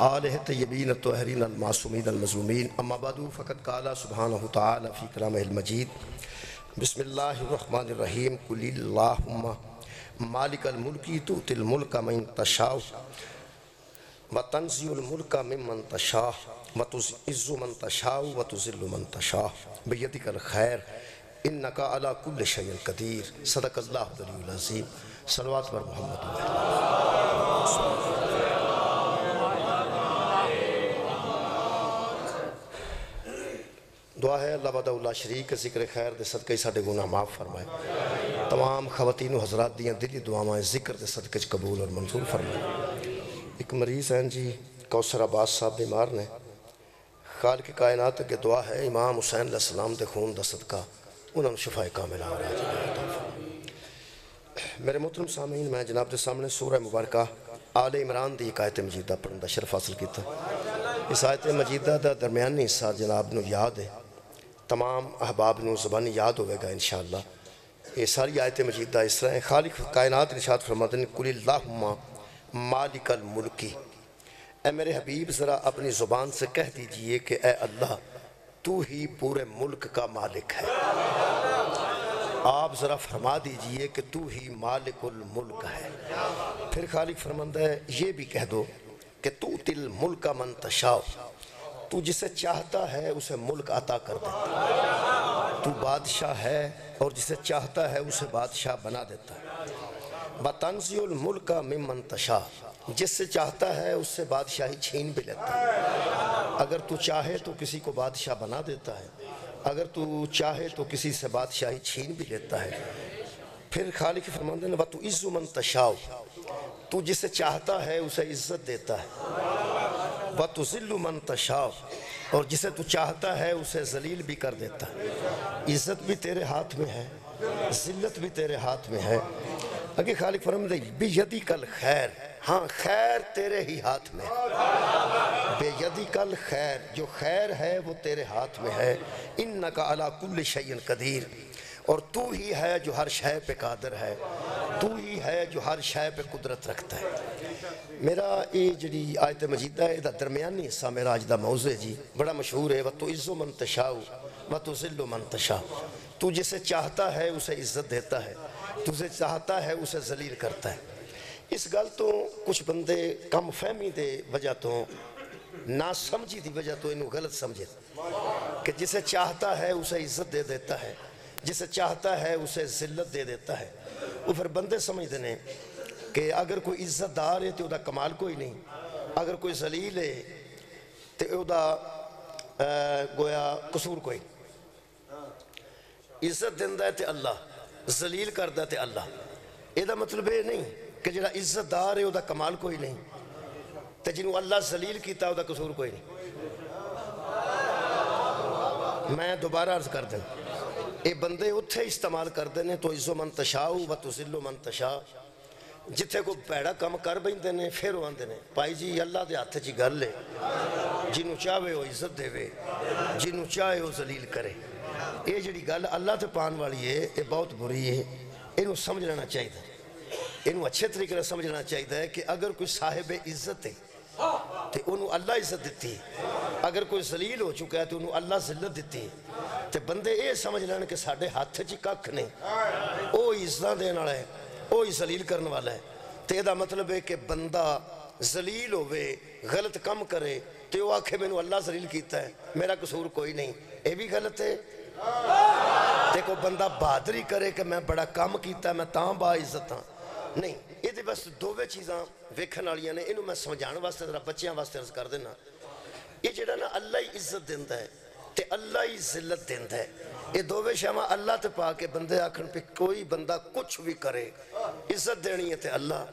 وآلہ الطیبین الطاہرین المعصومین المظلومین اما بعد فقد قال سبحانہ تعالی فی کلامہ المجید بسم اللہ الرحمن الرحیم قل اللہم مالک الملک تؤتی الملک من تشاء وتنزع الملک ممن تشاء وتعز من تشاء وتذل من تشاء بیدک الخیر انک علی کل شیء قدیر صدق اللہ العلی العظیم صلوات بر محمد دعا ہے اللہ وحدہ لا شریک ذکر خیر دے صدقے ساڈے گناہ معاف فرمائے تمام خواتین و حضرات دیاں دلی دعائیں ذکر دے صدقے قبول اور منظور فرمائے ایک مریض ہیں جی کوثر عباس صاحب بیمار نے خالق کائنات کے دعا ہے امام حسین علیہ السلام دے خون دا صدقہ انہوں نے شفا کاملہ عطا فرمائے میرے محترم سامعین میں جناب دے سامنے سورہ مبارکہ آل عمران دی ایک آیت مجیدہ پڑھن دا شرف حاصل کیتا اس آیت مجیدہ دا درمیانی حصہ جناب نو یاد ہے تمام احباب نو زبانی یاد ہوئے گا انشاءاللہ یہ ساری آیت مجیدہ اس طرح ہیں خالق کائنات ارشاد فرماتے ہیں قل اللہم مالک الملکی اے میرے حبیب ذرا اپنی زبان سے کہہ دیجئے کہ اے اللہ تو ہی پورے ملک کا مالک ہے آپ ذرا فرما دیجئے کہ تو ہی مالک الملک ہے پھر خالق فرماتا ہے یہ بھی کہہ دو کہ تو تل ملک من تشاء تو جسے چاہتا ہے اسے ملک عطا کر دیتا تو بادشاہ ہے اور جسے چاہتا ہے اسے بادشاہ بنا دیتا ہے وَتَنزِعُ الْمُلْكَ مِمَّن تَشَاءُ جس سے چاہتا ہے اس سے بادشاہی چھین بھی لیتا ہے اگر تو چاہے تو کسی کو بادشاہ بنا دیتا ہے اگر تو چاہے تو کسی سے بادشاہی چھین بھی لیتا ہے پھر خالق فرماتے ہیں وَتُعِزُّ مَن تَشَاءُ تو جسے چاہتا ہے اسے عزت دیتا ہے وَتُذِلُّ مَن تَشَاءُ اور جسے تو چاہتا ہے اسے ذلیل بھی کر دیتا ہے عزت بھی تیرے ہاتھ میں ہے ذلت بھی تیرے ہاتھ میں ہے اگر خالق فرماتے ہیں بِیَدِکَ الْخَیر ہاں خیر تیرے ہی ہاتھ میں بِیَدِکَ الْخَیر جو خیر ہے وہ تیرے ہاتھ میں ہے اِنَّکَ عَلَى كُلِّ شَيْءٍ قَدِیر اور تو ہی ہے جو ہر شے پہ قادر ہے تو ہی ہے جو ہر شے پہ قدرت رکھتا ہے میرا یہ جڑی آیت مجیدہ ہے دا درمیانی حصہ میرا آج دا موضوع ہے جی بڑا مشہور ہے وَتُعِزُّ مَن تَشَاءُ وَتُذِلُّ مَن تَشَاءُ تو جسے چاہتا ہے اسے عزت دیتا ہے تو جسے چاہتا ہے اسے ذلیل کرتا ہے اس گل تو کچھ بندے کم فہمی دے وجہ تو نا سمجھی دی وجہ تو انہوں غلط سمجھے کہ جسے چاہتا ہے اسے عزت دے دیتا ہے جسے چاہتا ہے اسے ذلت دے دیتا ہے وہ پھر بندے سمجھ دینے کہ اگر کوئی عزت دار ہے تو دا کمال کوئی نہیں اگر کوئی ذلیل ہے تو دا گویا قصور کوئی عزت دیندہ ہے تے اللہ ذلیل کردہ تے اللہ یہ دا مطلب یہ نہیں کہ جنہا عزت دار ہے دا کمال کوئی نہیں تے جنہوں اللہ ذلیل کیتا ہے دا قصور کوئی نہیں میں دوبارہ عرض کر دیں اے بندے اتھے استعمال کر دینے تو عزو من تشاء و تذلو من تشاء جتھے کو پیڑا کم کر بین دینے پھر وہاں دینے پائی جی اللہ دے ہاتھ جی گھر لے جنہوں چاہے ہو عزت دے وے جنہوں چاہے ہو ذلیل کرے یہ جڑی گل اللہ تے پان والی ہے یہ بہت بری ہے انہوں سمجھ لینا چاہیے انہوں اچھے طریقے سے سمجھنا چاہیے کہ اگر کوئی صاحب عزت ہے تو انہوں اللہ عزت دیتی ہے اگر کوئی ذلیل ہو چکا ہے تو انہوں اللہ ذلت دیتی ہے تو بندے یہ سمجھ لینا کہ ساڑھے ہاتھ چی ککھ نہیں وہ عزت دینے والا ہے وہ ذلیل کرنے والا ہے تو یہ دا مطلب ہے کہ بندہ ذلیل ہوئے غلط کم کرے تو وہ آنکھیں میں نے اللہ ذلیل کیتا ہے میرا قصور کوئی نہیں یہ بھی غلط ہے دیکھو بندہ بہادری کرے کہ میں بڑا کم کیتا ہے میں تاں با عزت ہاں نہیں یہ دے بس دووے چیزاں ویکھن والیاں نے انہوں میں سمجھان واسطے ذرا بچیاں واسطے عرض کر دینا یہ جڑا نا اللہ ہی عزت دیندہ ہے تے اللہ ہی ذلت دیندہ ہے یہ دووے شامہ اللہ تے پا کے بندے آکھن پہ کوئی بندہ کچھ بھی کرے عزت دینی ہے تے اللہ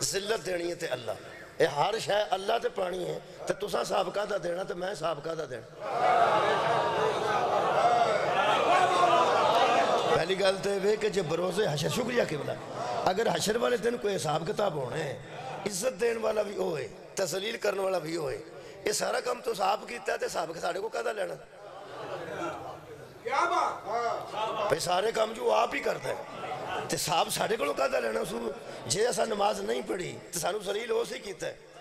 ذلت دینی ہے تے اللہ یہ ہر شے اللہ تے پانی ہے تے تساں سابقہ دا دینا تے میں سابقہ دا دینا پہلی گل تے وہ کہ جب بروز حشر شکریہ قبلہ اگر حشر والے دن کوئی حساب کتاب ہونے ہیں عزت دین والا بھی ہوئے تذلیل کرنے والا بھی ہوئے یہ سارا کام تو صاحب کیتا ہے تے صاحب کے ساڑے کو کہتا لینا پہ سارے کام جو آپ ہی کرتا ہے تے صاحب ساڑے کو کہتا لینا جے ایسا نماز نہیں پڑھی تے سانو ذلیل ہو سی کیتا ہے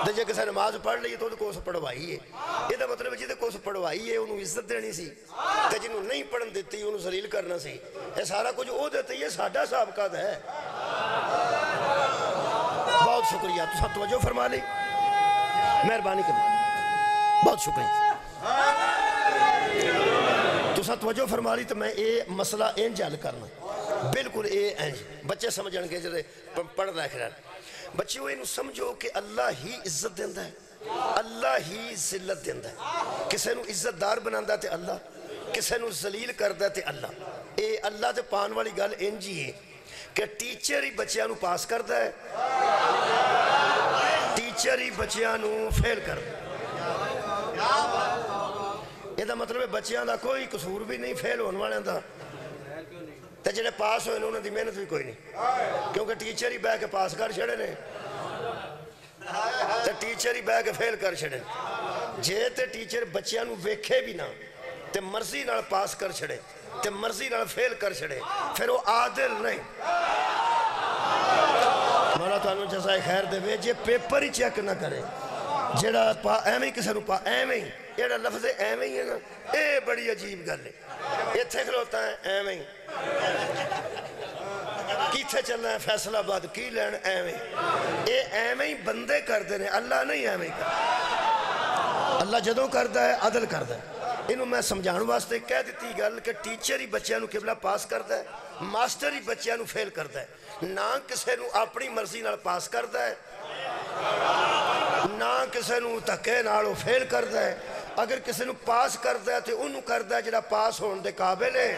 تے جے کسے نماز پڑھ لئی تو کو اس پڑھوائی ہے یہ دا مطلب جی کو اس پڑھوائی ہے انہوں عزت دینی سی تے جنہوں نہیں پڑھن دیتی انہوں ذلیل کرنا سی یہ سارا کچھ او دیتے یہ ساڈا سابقہ ہے بہت شکریہ تو سب توجہ فرما لی مہربانی کریں بہت شکریہ تو سب توجہ فرما لی تو میں یہ مسئلہ انج حل کرنا بالکل یہ انج بچے سمجھن کے جڑے پڑھ رہے ہیں بچیوں انہوں سمجھو کہ اللہ ہی عزت دیندہ ہے اللہ ہی ذلت دیندہ ہے کسے نو عزت دار بناندہ تے اللہ کسے نو ذلیل کردہ تے اللہ اے اللہ تے پان والی گل انجی ہے کہ ٹیچر ہی بچیاں نو پاس کردہ ہے ٹیچر ہی بچیاں نو فیل کردہ یہ دا مطلب ہے بچیاں دا کوئی قصور بھی نہیں فیل ہونے والے دا تے جنہیں پاس ہوئے انہوں نے دی محنت بھی کوئی نہیں کیونکہ ٹیچر ہی بے کے پاس کر چھڑے نے تے ٹیچر ہی بے کے فیل کر چھڑے جے تے ٹیچر بچیاں نو ویکھے بھی نہ تے مرضی نال پاس کر چھڑے تے مرضی نال فیل کر چھڑے پھر وہ عادل نہیں مولا تو انہوں جزائے خیر دے وے جے پیپر ہی چیک نہ کرے جیڑا ایویں کسے روپا ایویں ایڑا لفظ ایویں ہے نا اے بڑی عجیب گل ہے یہ تھے کھلوتا ہے ایویں کیتھے چلنا ہے فیصلہ آباد کی لین ایویں اے ایویں بندے کر دینے اللہ نہیں ایویں کر اللہ جدوں کردہ ہے عدل کردہ ہے انہوں میں سمجھانو واسطے کہہ دیتی گل کہ ٹیچر ہی بچیاں نو قبلہ پاس کردہ ہے ماسٹر ہی بچیاں نو فیل کردہ ہے نہ کسے نو اپنی مرضی نال پاس کردہ ہے نہ کسے نو تکے نالو فیل کردہ ہے اگر کسے نو پاس کردہ ہے تو انہوں کردہ ہے جڑا پاس ہون دے قابل ہے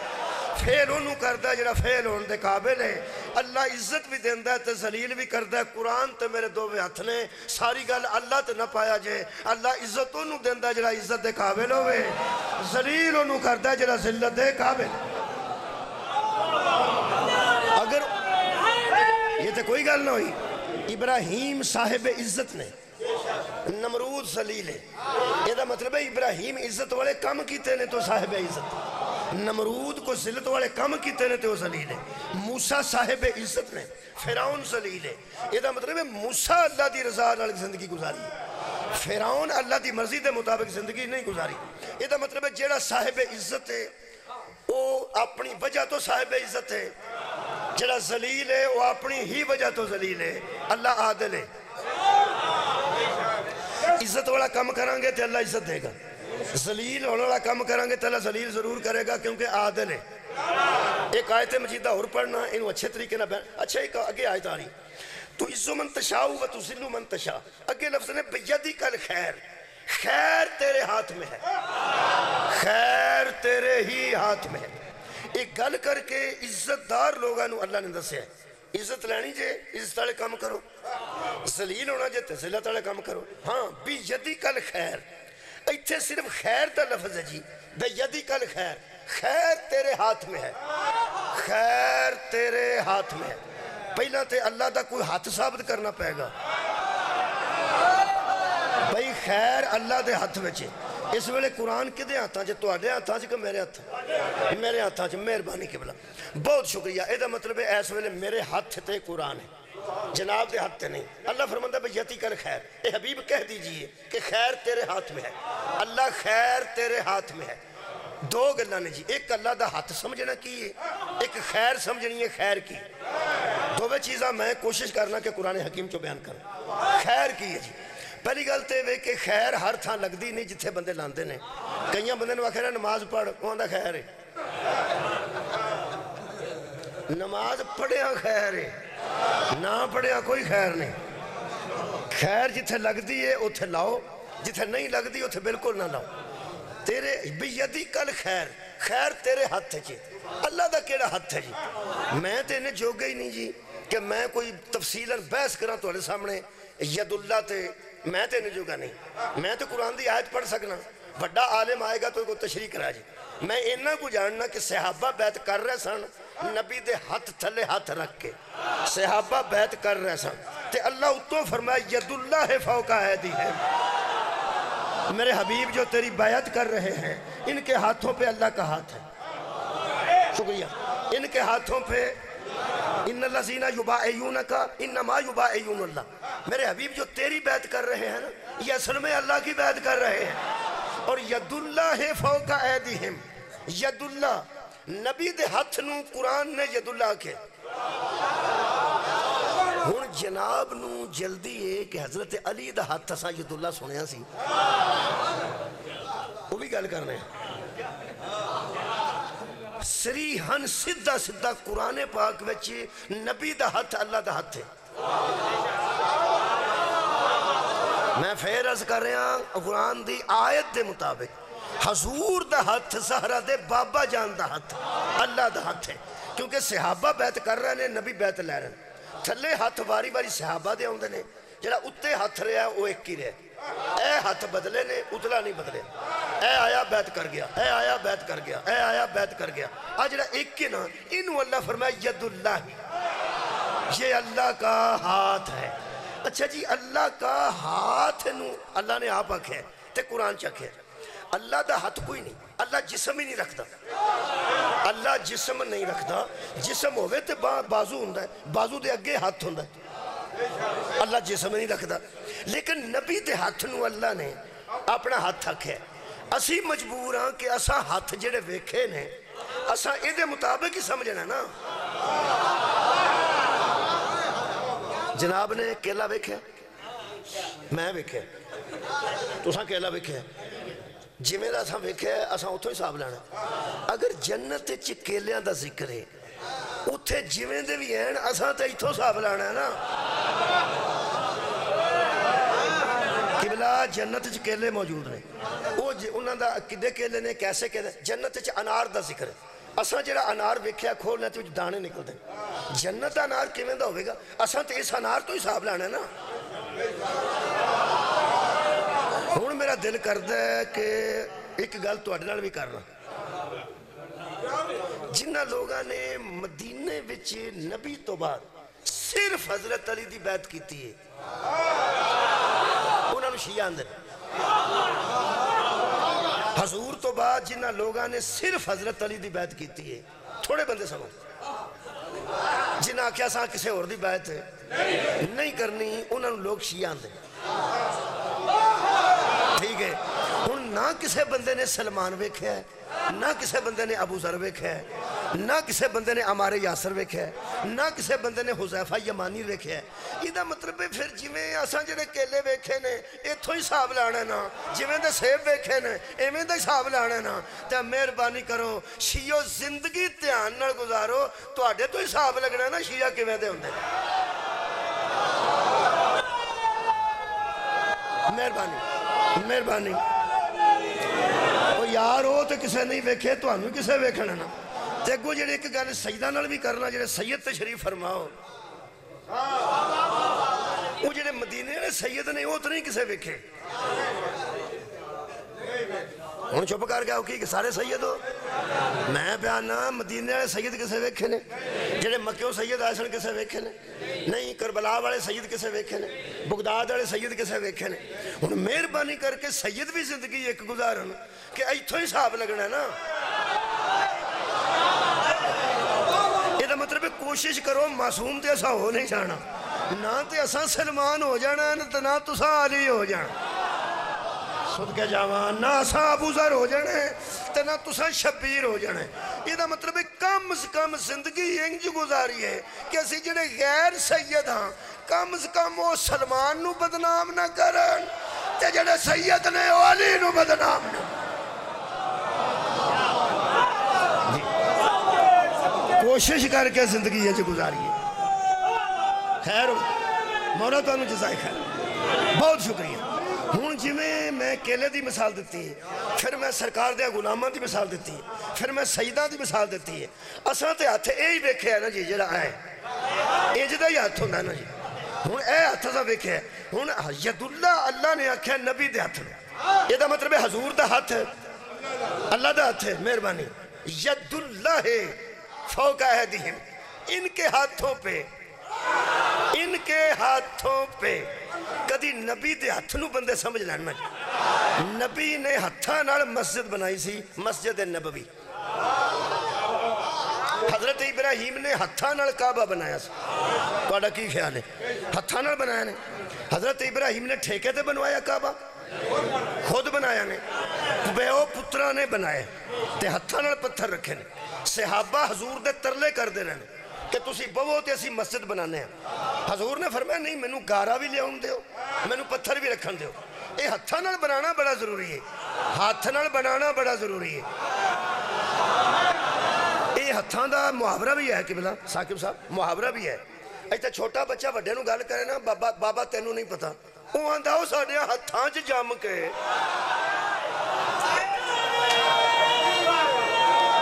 فیل انہوں کردہ ہے جڑا فیل ہون دے قابل ہے اللہ عزت بھی دیندہ ہے تے ذلیل بھی کردہ ہے قرآن تے میرے دو ہاتھ نے ساری گل اللہ تے نہ پایا جائے اللہ عزت انہوں دیندہ ہے جڑا عزت دے قابل ہوئے ذلیل انہوں کردہ ہے جڑا ذلت دے قابل اگر یہ تے کوئی گل نہ ہوئی ابراہیم صاحب عزت نے نمرود ذلیل ہے یہ دا مطلب ہے ابراہیم عزت والے کم کیتے نے تو صاحب عزت نمرود کو ذلت والے کم کیتے نے تو ذلیل ہے موسیٰ صاحب عزت نے فرعون ذلیل ہے یہ دا مطلب ہے موسیٰ اللہ دی رضا نال زندگی گزاری فرعون اللہ دی مرضی دے مطابق زندگی نہیں گزاری یہ دا مطلب ہے جیڑا صاحب عزت ہے وہ اپنی وجہ تو صاحب عزت ہے جڑا ذلیل ہے وہ اپنی ہی وجہ تو ذلیل ہے اللہ عادل ہے عزت والا کم کریں گے تو اللہ عزت دے گا ذلیل ہونے والا کم کریں گے تو اللہ ذلیل ضرور کرے گا کیونکہ عادل ہے ایک آیت مجیدہ اور پڑھنا انہوں اچھے طریقے نہ بیان اچھا ایک آگے آیت آ رہی تو عزو من تشاء و تذل من تشاء اگے لفظ نے بیدک الخیر خیر تیرے ہاتھ میں ہے خیر تیرے ہی ہاتھ میں ہے ایک گل کر کے عزت دار لوگاں نو اللہ نے دسے عزت لینی جے عزت والے کام کرو ذلیل ہونا جے تے ذلت والے کام کرو ہاں بیدک الخیر ایتھے صرف خیر دا لفظ ہے جی بیدک الخیر خیر تیرے ہاتھ میں ہے خیر تیرے ہاتھ میں ہے پہلا تے اللہ دا کوئی ہاتھ ثابت کرنا پائے گا بھئی خیر اللہ دے ہاتھ وچے اس ویلے قرآن کدے آتا جے تو آڈے آتا جے کہ میرے آتا جے مہربانی قبلہ بہت شکریہ ایدہ مطلب ہے اس ویلے میرے ہاتھ تے قرآن ہے جناب دے ہاتھ تے نہیں اللہ فرماندہ بیدک الخیر اے حبیب کہہ دیجئے کہ خیر تیرے ہاتھ میں ہے اللہ خیر تیرے ہاتھ میں ہے دو گلہ نے جی ایک اللہ دا ہاتھ سمجھنا کی ہے ایک خیر سمجھنی ہے خیر کی دووے چیزاں میں کوشش کرنا کہ قرآن حکیم چو بیان کرنا خیر کی ہے جی پہلی گلتے ہوئے کہ خیر ہر تھا لگ دی نہیں جتھے بندے لاندے نے کئیاں بندے نے آخر نماز پڑھ کون دا خیر ہے نماز پڑھیا خیر ہے نہ پڑھیا کوئی خیر نہیں خیر جتھے لگ دی ہے اتھے لاؤ جتھے نہیں لگ دی اتھے بالکل نہ لاؤ تیرے بیدک الخیر خیر تیرے ہاتھ ہے جی اللہ دا کیڑا ہاتھ ہے جی میں تے انہیں جو گئی نہیں جی کہ میں کوئی تفصیلاً بحث کرا تو سامنے ید اللہ تے میں تے انہیں جو گا نہیں میں تے قرآن دی آیت پڑھ سکنا بڑا عالم آئے گا تو ایک تشریح کرا جی میں انہاں کو جاننا کہ صحابہ بیعت کر رہے سن نبی دے ہاتھ تھلے ہاتھ رکھ کے صحابہ بیعت کر رہے سن تے اللہ اتوں فرمایا ید اللہ فوق ایدی ہے میرے حبیب جو تیری بیعت کر رہے ہیں ان کے ہاتھوں پہ اللہ کا ہاتھ ہے شکریہ ان کے ہاتھوں پہ ان الذین یبایعونک انما یبایعون اللہ، میرے حبیب جو تیری بیعت کر رہے ہیں نا یہ اصل میں اللہ کی بیعت کر رہے ہیں۔ اور ید اللہ فوق ایدیہم، ید اللہ نبی دے ہاتھ نو قرآن نے ید اللہ کے ہن جناب نو جلدی ہے کہ حضرت علی دا ہاتھ اساں ید اللہ سنیا سی، وہ بھی گل کرنے سریحن سدھا سدھا قرآن پاک وچ نبی دا ہاتھ اللہ دا ہاتھ ہے۔ میں پھر عرض کر رہا ہوں قرآن دی آیت دے مطابق حضور دا ہاتھ زہرا دے بابا جان دا ہاتھ اللہ دا ہاتھ ہے، کیونکہ صحابہ بیعت کر رہے ہیں نبی بیعت لے رہے ہیں، تھلے ہاتھ باری باری صحابہ دے ہوندے نے، جڑا اتے ہاتھ رہا ہے وہ ایک ہی رہے، اے ہاتھ بدلے نے اتلا نہیں بدلے، اے آیا بیعت کر گیا، اے آیا بیعت کر گیا، اے آیا بیعت کر گیا، آج جڑا ایک کے نا انہوں اللہ فرمایا ید اللہ، یہ اللہ کا ہاتھ ہے۔ اچھا جی اللہ کا ہاتھ نو اللہ نے آپ آکھے تے قرآن چکھے، اللہ دا ہاتھ کوئی نہیں، اللہ جسم ہی نہیں رکھتا، اللہ جسم نہیں رکھتا، جسم ہوئے تے بازو ہوندہ ہے، بازو دے اگے ہاتھ ہوندہ ہے، اللہ جسم نہیں رکھتا، لیکن نبی دے ہاتھ نو اللہ نے اپنا ہاتھ رکھے، اسی مجبور ہاں کہ اساں ہاتھ جڑے ویکھے نے اساں اے دے مطابق ہی سمجھنا نا۔ جناب نے کیلا ویکھے، میں ویکھے، تساں کیلا ویکھے، جویں دا اساں ویکھے اساں اتھوں ہی حساب لینا۔ اگر جنت وچ کیلیاں دا ذکر ہے اتھے جویں دے بھی ہیں اساں تے اتھوں حساب لینا ہے نا۔ قبلہ جنت وچ کیلے موجود نے، وہ انہاں دا کدے کیلے نے کیسے کیلے، جنت وچ انار دا ذکر ہے، اساں جڑا انار ویکھیا کھولنے تے وچ دانے نکلدے، جنت انار کیویں دا ہوے گا، اساں تے اس انار تو حساب لینا ہے نا۔ ہن میرا دل کردا ہے کہ ایک گل تہاڈے نال بھی کرنا، جنہ لوگاں نے مدینے وچ نبی تو بعد صرف حضرت علی دی بیعت کیتی ہے انہاں نوں شیعہ آندے، حضور تو بعد جنہ لوگاں نے صرف حضرت علی دی بیعت کیتی ہے، تھوڑے بندے سمجھ جنہ آکھیا ساں کسے اور دی بیعت نہیں کرنی انہاں نوں لوگ شیعہ آندے، ٹھیک ہے۔ ہن نہ کسے بندے نے سلمان ویکھیا ہے، نہ کسے بندے نے ابو ذر ویکھیا ہے، نہ کسے بندے نے عمار یاسر ویکھیا ہے، نہ کسے بندے نے حذیفہ یمانی ویکھیا ہے۔ یہ دا مطلب ہے پھر جویں اساں جڑے کیلے ویکھے نے ایتھوں ہی حساب لانا نا، جویں دے سیب ویکھے نے ایویں دا حساب لانا نا، تے مہربانی کرو شیعو زندگی دھیان نال گزارو، تہاڈے تو حساب لگنا نا شیعہ کیویں دے ہوندے۔ مہربانی مہربانی یار وہ تو کسے نہیں ویکھے تو ہمیں کسے ویکھنا نا، تے اگوں جڑے ایک گل سیدہ نال بھی کرنا جڑے سید تشریف فرماؤ، وہ جڑے مدینے نے سید نے وہ تو نہیں کسے ویکھے، ہن چپ کر گیا کہ سارے سید ہو، میں بیانا مدینے والے سید کسے ویکھے نے، جڑے مکیوں سید آئے سن کسے ویکھے نے نہیں، کربلا والے سید کسے ویکھے نے، بغداد والے سید کسے ویکھے نے۔ ہن مہربانی کر کے سید بھی زندگی ایک گزارن کہ ایتھوں ہی حساب لگنا نا۔ یہ دا مطلب کوشش کرو معصوم تے ایسا ہو نہیں جانا، نہ تے ایسا سلمان ہو جانا نہ تسا علی ہو جانا، صدقے جاوان نہ اسا ابو ذر ہو جانے تے نہ تسا شبیر ہو جانے۔ یہ دا مطلب کم از کم زندگی انج گزاری ہے کہ اسی جڑے غیر سید ہاں کم از کم وہ سلمان نو بدنام نہ کرن تے جڑے سید نے وہ علی نو بدنام نہ۔ کوشش کر کے زندگی یہ گزاری ہے۔ خیر مولا تو انہوں جزائے خیر، بہت شکریہ۔ ہوں جی میں کیلے دی مثال دیتی ہے، پھر میں سرکار دیا غلاماں دی مثال دیتی ہے، پھر میں سیدہ دی مثال دیتی ہے۔ اساں تے ہاتھ اے ہی ویکھے ہے نا جی جڑا آئے اجدہ ہی ہاتھ ہوندہ ہے نا جی، ہوں اے ہاتھ سا ویکھے ہے، ہوں ید اللہ نے آکھیا نبی دے ہاتھ میں، یہ دا مطلب ہے حضور دا ہاتھ ہے اللہ دا ہاتھ ہے۔ مہربانی ید اللہ فوق ایدیہم، ان کے ہاتھوں پہ کدی نبی دے ہاتھ نو بندے سمجھ لینا جی، نبی نے ہتھاں نال مسجد بنائی سی، مسجد نبوی، حضرت ابراہیم نے ہتھاں نال کعبہ بنایا سی. تہاڈا کی خیال ہے؟ ہتھاں نال بنایا نے؟ حضرت ابراہیم نے ٹھیکے تے بنوایا کعبہ؟ خود بنایا نے؟ بیو پترا نے بنایا تے ہتھاں نال پتھر رکھے نے. صحابہ حضور دے ترلے کر دے رہے کہ تسی بہو تے اسی مسجد بنانے ہیں. حضور نے فرمایا نہیں، مینوں گارا بھی لیاؤن دیو، مینوں پتھر بھی رکھن دیو. اے ہتھاں نال بنانا بڑا ضروری ہے، ہاتھ نال بنانا بڑا ضروری ہے. اے ہتھاں دا محاورہ بھی ہے قبلہ ثاقب صاحب، محاورہ بھی ہے. ایتھے چھوٹا بچہ وڈے نوں گل کرے نا، بابا تینوں نہیں پتا، وہ آندا او ساڈے ہتھاں چ جم کے.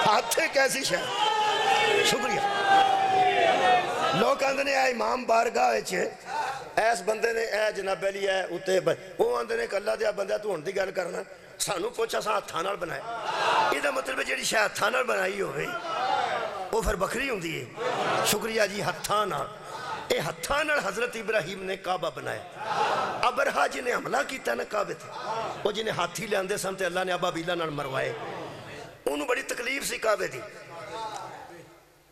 ہاتھ ایک ایسی شے. شکریہ. لوگ آندے نے اے امام بارگاہ وچ ایس بندے نے اے جناب علی ہے اتے، وہ آندے نے کہ اللہ دیا بندہ تو ہن دی گل کرنا، سانوں پوچھا سا ہتھاں نال بنایا. یہ مطلب ہے جیڑی شے ہتھاں نال بنائی ہوئے وہ پھر بکری ہوندی ہے. شکریہ جی. ہتھاں نال، اے ہتھاں نال حضرت ابراہیم نے کعبہ بنایا. ابرہا جنہیں حملہ کیتا نا کعبے تے، وہ جنہیں ہاتھی لے آندے سن تے اللہ نے ابابیلاں نال مروائے، انہوں بڑی تکلیف سی کعبے دی.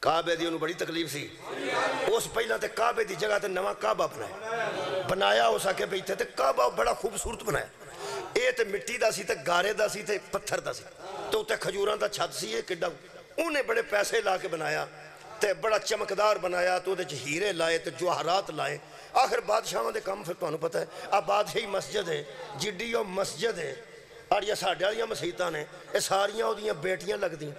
کعبے دی انہوں بڑی تکلیف سی. اس پہلا تے کعبے دی جگہ تے نواں کعبہ بنایا ہو سکے پہ تے کعبہ بڑا خوبصورت بنایا. اے تے مٹی دا سی تے گارے دا سی تے پتھر دا سی، تو تے کھجوراں دا چھت سی. یہ کڈا انہیں بڑے پیسے لا کے بنایا تے بڑا چمکدار بنایا، تو دے ہیرے لائے تے جواہرات لائے. آخر بادشاہاں دے کام پھر تانوں پتہ ہے. اب بادشاہی مسجد ہے جڈی او مسجد ہے، اور یہ ساڈے والیاں مسیتاں نے اے ساریاں اودیاں بیٹیاں لگدیاں.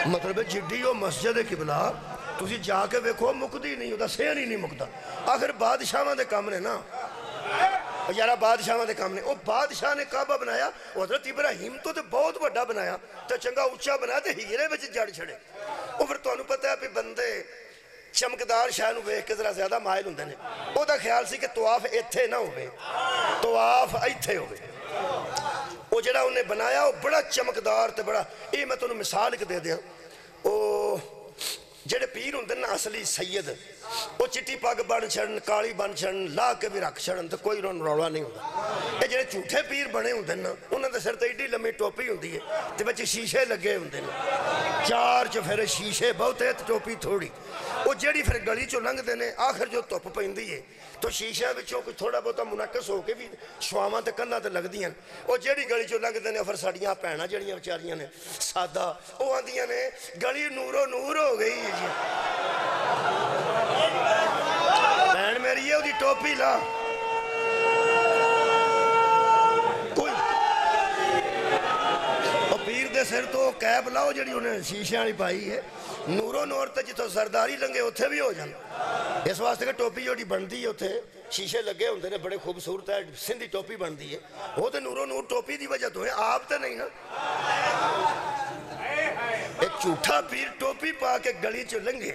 مطلب جڈی او مسجد قبلہ تسی جا کے ویکھو مکدی نہیں، دا سیر ہی نہیں مکدا. آخر بادشاہاں دے کام نے نا یارا، بادشاہاں دے کام نے. او بادشاہ نے کعبہ بنایا، حضرت ابراہیم تو تے بہت بڑا بنایا تے چنگا اونچا بنایا تے ہیرے وچ جڑ چھڑے. او پھر تانوں پتہ ہے کہ بندے چمکدار شے نوں ویکھ کے ذرا زیادہ مائل ہوندے نے. او دا خیال سی کہ طواف ایتھے نہ ہوے، طواف ایتھے ہوے. وہ جڑا انہیں بنایا وہ بڑا چمکدار تے بڑا. یہ میں تانوں مثال ایک دے دیاں. او جڑے پیر ہوندے نا اصلی سید، وہ چٹی پگ بن چھڑن، کالی بن چھڑن، لا کے بھی رکھ چھڑن تے کوئی رولا نہیں ہوندا. یہ جڑے جھوٹے پیر بنے ہوندے نا، انہاں دے سر تے ایڈی لمبی ٹوپی ہوندی ہے تے وچ شیشے لگے ہوندے نے، چار چفیرے شیشے بہتے تے ٹوپی تھوڑی. وہ جڑی پھر گلی چوں لنگدے نے، آخر جو دھپ پیندی ہے تو شیشے وچوں کوئی تھوڑا بہتا منعکس ہو کے بھی شواواں تے کناں تے لگدیاں. وہ جڑی گلی چوں لنگدے نے پھر ساڈیاں بھੈਣਾں جڑیاں بیچاریاں نے سادہ، وہ آندیاں نے گلی نورو نور ہو گئی جی. بہن میری ہے، وہ ٹوپی لا. پیر دے سر تو کیپ لاؤ جڑی انہیں شیشے والی پائی ہے. نورو نور تے جتوں سرداری لنگے اتھے بھی ہو جان. اس واسطے کہ ٹوپی جوڑی بندی ہے اتھے شیشے لگے ہوندے نے بڑے خوبصورت ہے. سندھی ٹوپی بندی ہے، وہ تے نورو نور ٹوپی دی وجہ تو ہے، آپ تے نہیں نا. ایک جھوٹا پیر ٹوپی پا کے گلی چ لنگے،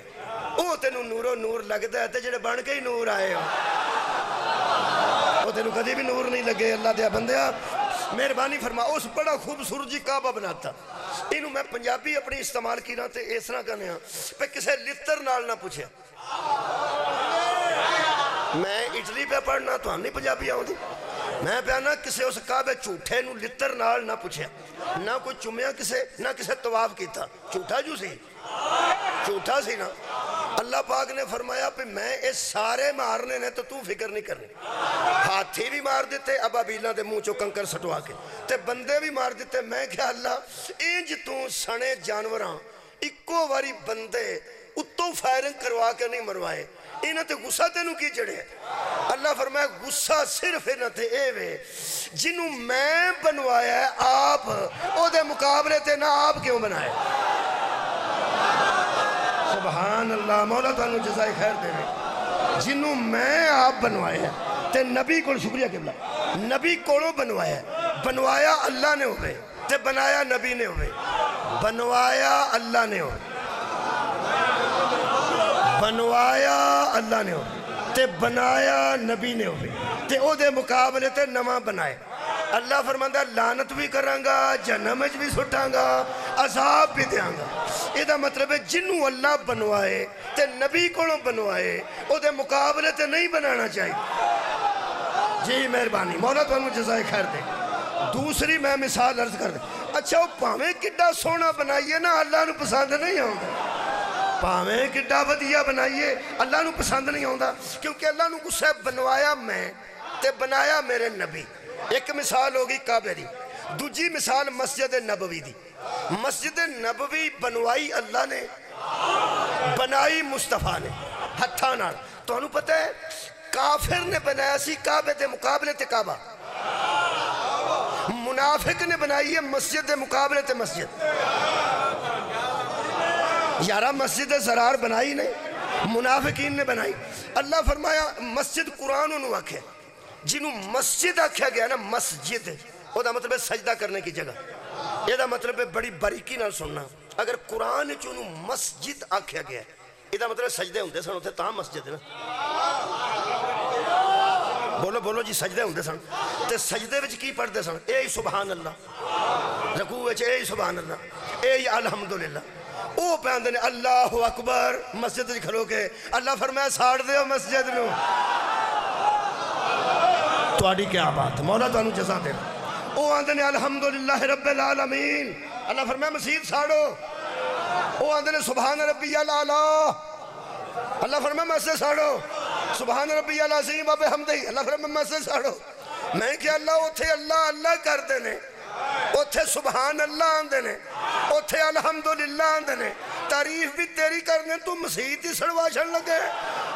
وہ تینوں نورو نور لگدا ہے تے جڑے بن کے ہی نور آئے ہو وہ تینوں کدی بھی نور نہیں لگے. اللہ دیا بندیا مہربانی فرما. اس بڑا خوبصورت جی کعبہ بناتا. اینو میں پنجابی اپنی استعمال کی نا تے اس طرح کرنے ہاں پہ کسے لتر نال نہ پوچھے. میں اٹلی پہ پڑھنا تو ہم نہیں پنجابی آؤں دی. میں پیانا کسے اس کعبے جھوٹے نو لتر نال نہ پوچھے، نہ کوئی چمیا کسے، نہ کسے طواف کیتا. جھوٹا جو سی، جھوٹا سی نا. اللہ پاک نے فرمایا پہ میں اس سارے مارنے نے تو فکر نہیں کرنی. ہاتھی بھی مار دیتے ابابیلاں دے منہ چو کنکر سٹوا کے تے بندے بھی مار دیتے. میں کہا اللہ انج تو سنے جانوراں اکو واری بندے اتوں فائرنگ کروا کے نہیں مروائے، انہاں تے غصہ تینوں کی جڑے. اللہ فرمایا غصہ صرف انہاں تے اے وے جنوں میں بنوایا ہے آپ او دے مقابلے تے نہ آپ کیوں بنائے. سبحان اللہ. مولا تانوں جزائے خیر دے رہے. جنوں میں آپ بنوایا تے نبی کو شکریہ قبلہ نبی کولوں بنوایا. بنوایا اللہ نے ہوئے تے بنایا نبی نے ہوئے. بنوایا اللہ نے ہوئے، بنوایا اللہ نے ہوئے تے بنایا نبی نے ہوئے تے او دے مقابلے تے نواں بنائے. اللہ فرماندہ لعنت بھی کروں گا، جہنم وچ بھی سٹاں گا، عذاب بھی دیاں گا. یہ دا مطلب ہے جنوں اللہ بنوائے تے نبی کولوں بنوائے او دے مقابلے تے نہیں بنانا چاہیے. جی مہربانی. مولا تانوں جزائے خیر دے. دوسری میں مثال عرض کر دیں. اچھا وہ پاویں کڈا سونا بنائیے نا اللہ نو پسند نہیں آتا، پاویں کڈا ودیا بنائیے اللہ نو پسند نہیں آتا، کیونکہ اللہ نو غصہ بنوایا میں تے بنایا میرے نبی۔ ایک مثال ہوگی کعبے دی، دوجی مثال مسجد نبوی دی۔ مسجد نبوی بنوائی اللہ نے، بنائی مصطفیٰ نے ہتھاں نال۔ تو انہوں پتہ ہے کافر نے بنایا سی کعبے دے مقابلے تے کعبہ، منافق نے بنائی ہے مسجد دے مقابلے تے مسجد۔ یارہ مسجد زرار بنائی نہیں، منافقین نے بنائی۔ اللہ فرمایا مسجد قرآن انہوں آکھے، جنہوں مسجد آکھیا گیا نا مسجد، وہ دا مطلب ہے سجدہ کرنے کی جگہ، یہ دا مطلب ہے بڑی باریکی نال سننا۔ اگر قرآن چونوں مسجد آکھیا گیا ہے، یہ دا مطلب ہے سجدے ہوندے سن ہوتے تاں مسجد ہے نا۔ بولو بولو جی، سجدے ہوندے سن تے سجدے وچ کی پڑھدے سن؟ اے سبحان اللہ، رکوع وچ اے سبحان اللہ، اے الحمدللہ۔ او پہندے نے اللہ اکبر مسجد وچ کھلو کے، اللہ فرمایا ساڑ دیو مسجد نو۔ تواڈی کیا بات، مولا تانوں جزا دے۔ او آندے نے الحمدللہ رب العالمین، اللہ فرمایا مسجد ساڑو۔ او آندے نے سبحان ربی الاعلیٰ، اللہ فرمایا مسجد ساڑو۔ سبحان ربی العظیم و بحمدہ، اللہ فرمایا مسجد ساڑو۔ میں کہ اللہ اتھے اللہ اللہ کر دینے، اتھے سبحان اللہ آندے نے، اتھے الحمدللہ آندے نے، تعریف بھی تیری کرنے تو مسیح ہی سڑواشن لگے۔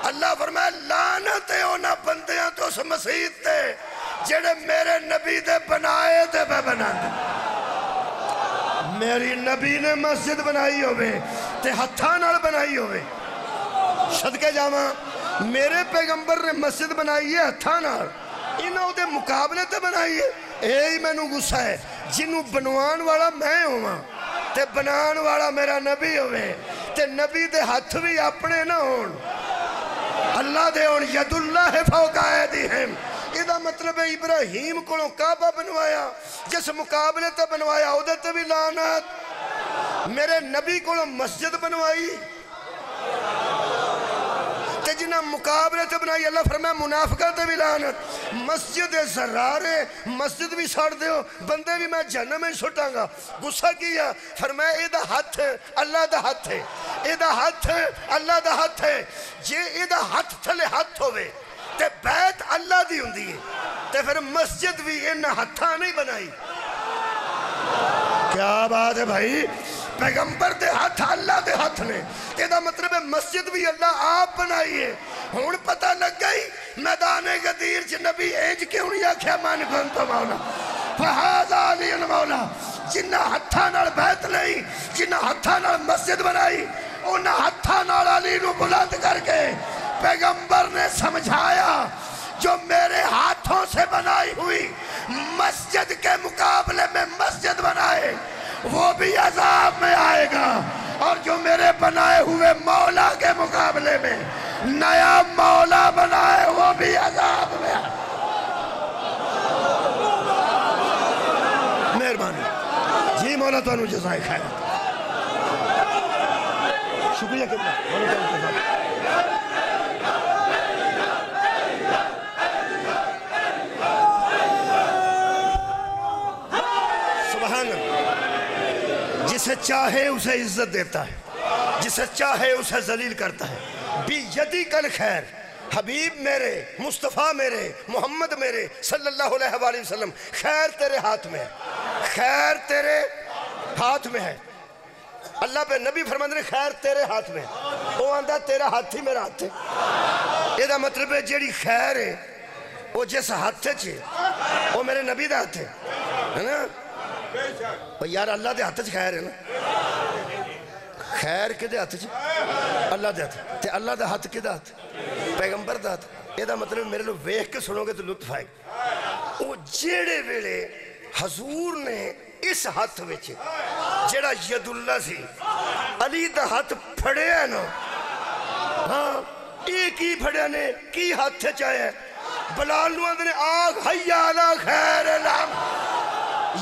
اللہ فرمایا لعنت ہے اونا بندیاں تو اس مسیح تے جڑے میرے نبی دے بنائے تے بے بنا دے۔ میری نبی نے مسجد بنائی ہوئے تے ہتھاں نال بنائی ہوئے، صدقے جاواں میرے پیغمبر نے مسجد بنائی ہے ہتھاں نال، انہوں دے مقابلے تے بنائی ہے۔ اے ہی میں نو غصہ ہے جنہوں بنوان والا میں ہوا تے بنان والا میرا نبی ہوئے تے نبی دے ہاتھ بھی اپنے نہ ہون، اللہ دے ہون ید اللہ فوق ایدیہم۔ یہ مطلب ہے ابراہیم کو کعبہ بنوایا، جس مقابلے تے بنوایا او دے تے بھی لعنت۔ میرے نبی کو مسجد بنوائی تے جنہ مقابلے تے بنائی، اللہ فرمایا منافقہ تے بھی لعنت۔ مسجد زرارے مسجد بھی ساڑ دیو، بندے بھی میں جہنم میں سٹاں گا۔ غصہ کیا، فرمایا اے دا ہاتھ اللہ دا ہاتھ ہے، اے دا ہاتھ اللہ دا ہاتھ ہے، جے اے دا ہاتھ تھلے ہاتھ ہوئے تے بیت اللہ دی ہوندی ہے تے پھر مسجد بھی انہاں ہتھاں نہیں بنائی۔ کیا بات ہے بھائی، پیغمبر دے ہاتھ اللہ دے ہاتھ نے، یہ دا مطلب ہے مسجد بھی اللہ آپ بنائی ہے۔ ہون پتہ لگ گئی میدان غدیر چ نبی اینج کیوں نہیں آکھیا من کنت مولا فہذا علی المولا، جنہ ہتھاں نال بیت لئی، جنہ ہتھاں نال مسجد بنائی، انہاں ہتھاں نال علی نو بلند کر کے پیغمبر نے سمجھایا جو میرے ہاتھوں سے بنائی ہوئی مسجد کے مقابلے میں مسجد بنائے وہ بھی عذاب میں آئے گا، اور جو میرے بنائے ہوئے مولا کے مقابلے میں نیا مولا بنائے وہ بھی عذاب میں آئے گا۔ مہربانی جی، مولا تو انہوں جزائے خیر۔ شکریہ کتنا مولا تو انہوں جزائے۔ جسے چاہے اسے عزت دیتا ہے، جسے چاہے اسے ذلیل کرتا ہے۔ بیدی کل خیر، حبیب میرے، مصطفیٰ میرے، محمد میرے صلی اللہ علیہ وآلہ وسلم، خیر تیرے ہاتھ میں ہے، خیر تیرے ہاتھ میں ہے۔ اللہ پہ نبی فرماندے نے خیر تیرے ہاتھ میں ہے، وہ آندہ تیرا ہاتھ ہی میرا ہاتھ ہے۔ یہ دا مطلب ہے جیڑی خیر ہے وہ جس ہاتھ چھے وہ میرے نبی دا ہاتھ ہے نا۔ یار اللہ دے ہاتھ خیر ہے نا، خیر کے دے ہاتھ اللہ دے ہاتھ، تے اللہ دے ہاتھ کے دے ہاتھ پیغمبر دے ہاتھ۔ یہ دا مطلب میرے لوگ ویکھ کے سنو گے تو لطف آئے گا۔ وہ جیڑے ویلے حضور نے اس ہاتھ وچ جیڑا ید اللہ سی علی دا ہاتھ پھڑے ہے نا، ہاں ایک ہی پھڑے نے کی ہاتھ چاہے بلال نو اندر آگ حیا علی خیر الام،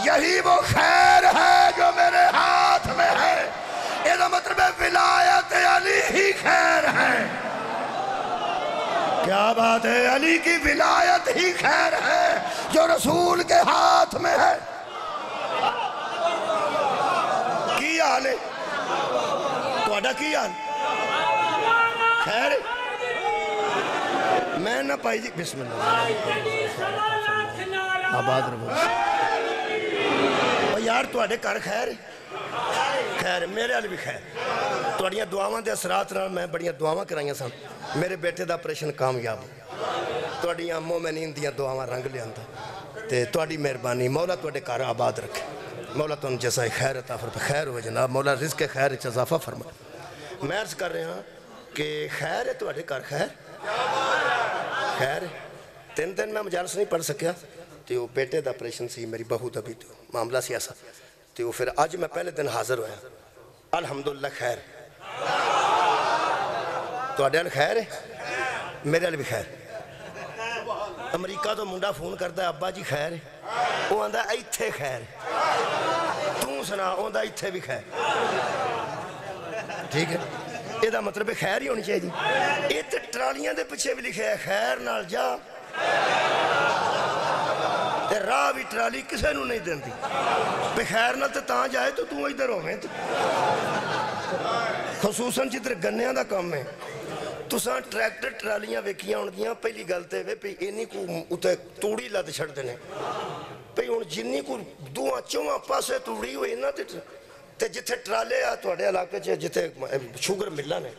یہی وہ خیر ہے جو میرے ہاتھ میں ہے۔ یہ مطلب ہے ولایت علی ہی خیر ہے۔ کیا بات ہے، علی کی ولایت ہی خیر ہے جو رسول کے ہاتھ میں ہے۔ حال ہے تہاڈا کی حال خیر میں نہ پائی جی بسم اللہ آباد رہو یار تہاڈے گھر خیر خیر میرے حال بھی خیر تہاڈیاں دعاواں دے اثرات نال میں بڑیاں دعاواں کرائیاں سن میرے بیٹے دا آپریشن کامیاب تہاڈیاں مومنین دیاں دعاواں رنگ لیاندا تے تہاڈی مہربانی مولا تہاڈے گھر آباد رکھے مولا تم جزائے خیر عطا فرمائے خیر ہوئے جناب مولا رزق خیر وچ اضافہ فرمائے میں عرض کر رہا ہاں کہ خیر ہے تہاڈے گھر خیر خیر تین دن میں مجالس نہیں پڑھ سکیا تے وہ بیٹے دا آپریشن سی میری بہو دا بھی معاملہ سی ایسا تے وہ پھر آج میں پہلے دن حاضر ہویا الحمدللہ خیر تہاڈے حال خیر ہے میرے حال بھی خیر امریکہ تو منڈا فون کرتا ہے ابا جی خیر ہے وہ آندا ایتھے خیر تو سنا آندا ایتھے بھی خیر ٹھیک ہے یہ دا مطلب ہے خیر ہی ہونی چاہیے یہ تے ٹرالیاں دے پیچھے بھی لکھے ہے خیر نال جا تے راہ بھی ٹرالی کسے نو نہیں دیندی بے خیر نال تے تاں جائے تو تو ادھر ہوویں خصوصاً جدھر گنیاں دا کام ہے تساں ٹریکٹر ٹرالیاں ویکھیاں ہوندیاں پہلی گل تے وے پئی اینی کو اتے توڑی لد چھڑ دینے پئی ہن جنی کو دوواں چواں پاسے توڑی ہوئی نا تے جتھے ٹرالے آ تہاڈے علاقے چ جتھے شوگر ملاں نے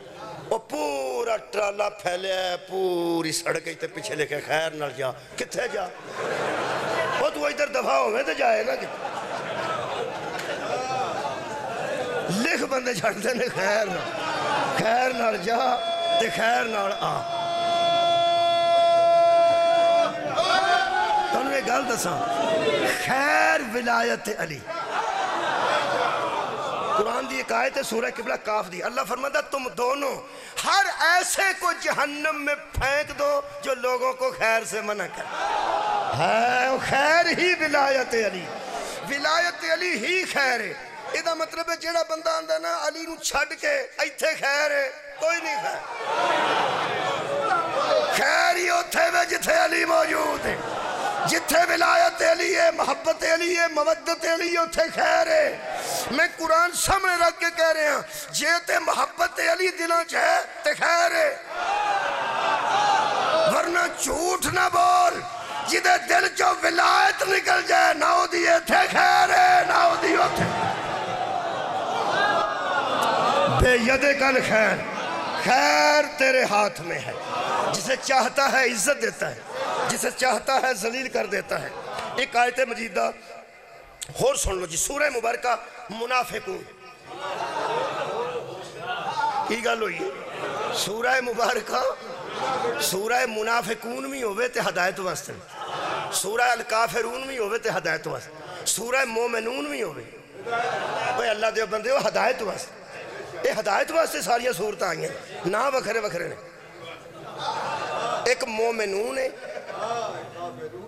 وہ پورا ٹرالا پھیلیا ہے پوری سڑک تے پیچھے لکھے خیر نال جا کتھے جا وہ تو ادھر دفاع ہوے تے جائے نا لکھ بندے چھڑ دینے خیر نال جا تے خیر نال آ تانوں ایک گل دساں خیر ولایت علی قرآن دی ایک آیت ہے سورہ قبلہ کاف دی اللہ فرماتا تم دونوں ہر ایسے کو جہنم میں پھینک دو جو لوگوں کو خیر سے منع کر ہے خیر ہی ولایت علی ہی خیر ہے یہ مطلب ہے جیڑا بندہ آندہ نا علی نو چھڑ کے ایتھے خیر ہے کوئی نہیں خیر ہی ہوتے ہوئے جتھے علی موجود ہے جتھے ولایت علی ہے محبت علی ہے مودت علی ہے اتھے خیر ہے میں قرآن سامنے رکھ کے کہہ رہے ہیں جیتے محبت علی دلوں چاہے تے خیر ہے ورنہ جھوٹ نہ بول جدے دل جو ولایت نکل جائے ناؤ دیئے تھے خیر ہے ناؤ دیئے تھے بے ید کل خیر تیرے ہاتھ میں ہے جسے چاہتا ہے عزت دیتا ہے جسے چاہتا ہے ذلیل کر دیتا ہے ایک آیت مجیدہ اور سن لو جی سورہ مبارکہ منافقون کی گل ہوئی سورہ مبارکہ سورہ منافقون میں ہوئے تے ہدایت واسطے سورہ الکافرون میں ہوئے تے ہدایت واسطے سورہ مومنون میں ہوئے بھئی اللہ دے بندے ہو ہدایت واسطے یہ ہدایت واسطے ساریاں صورتیں آئی ہیں نا وکھرے وکھرے نے ایک مومنون ہے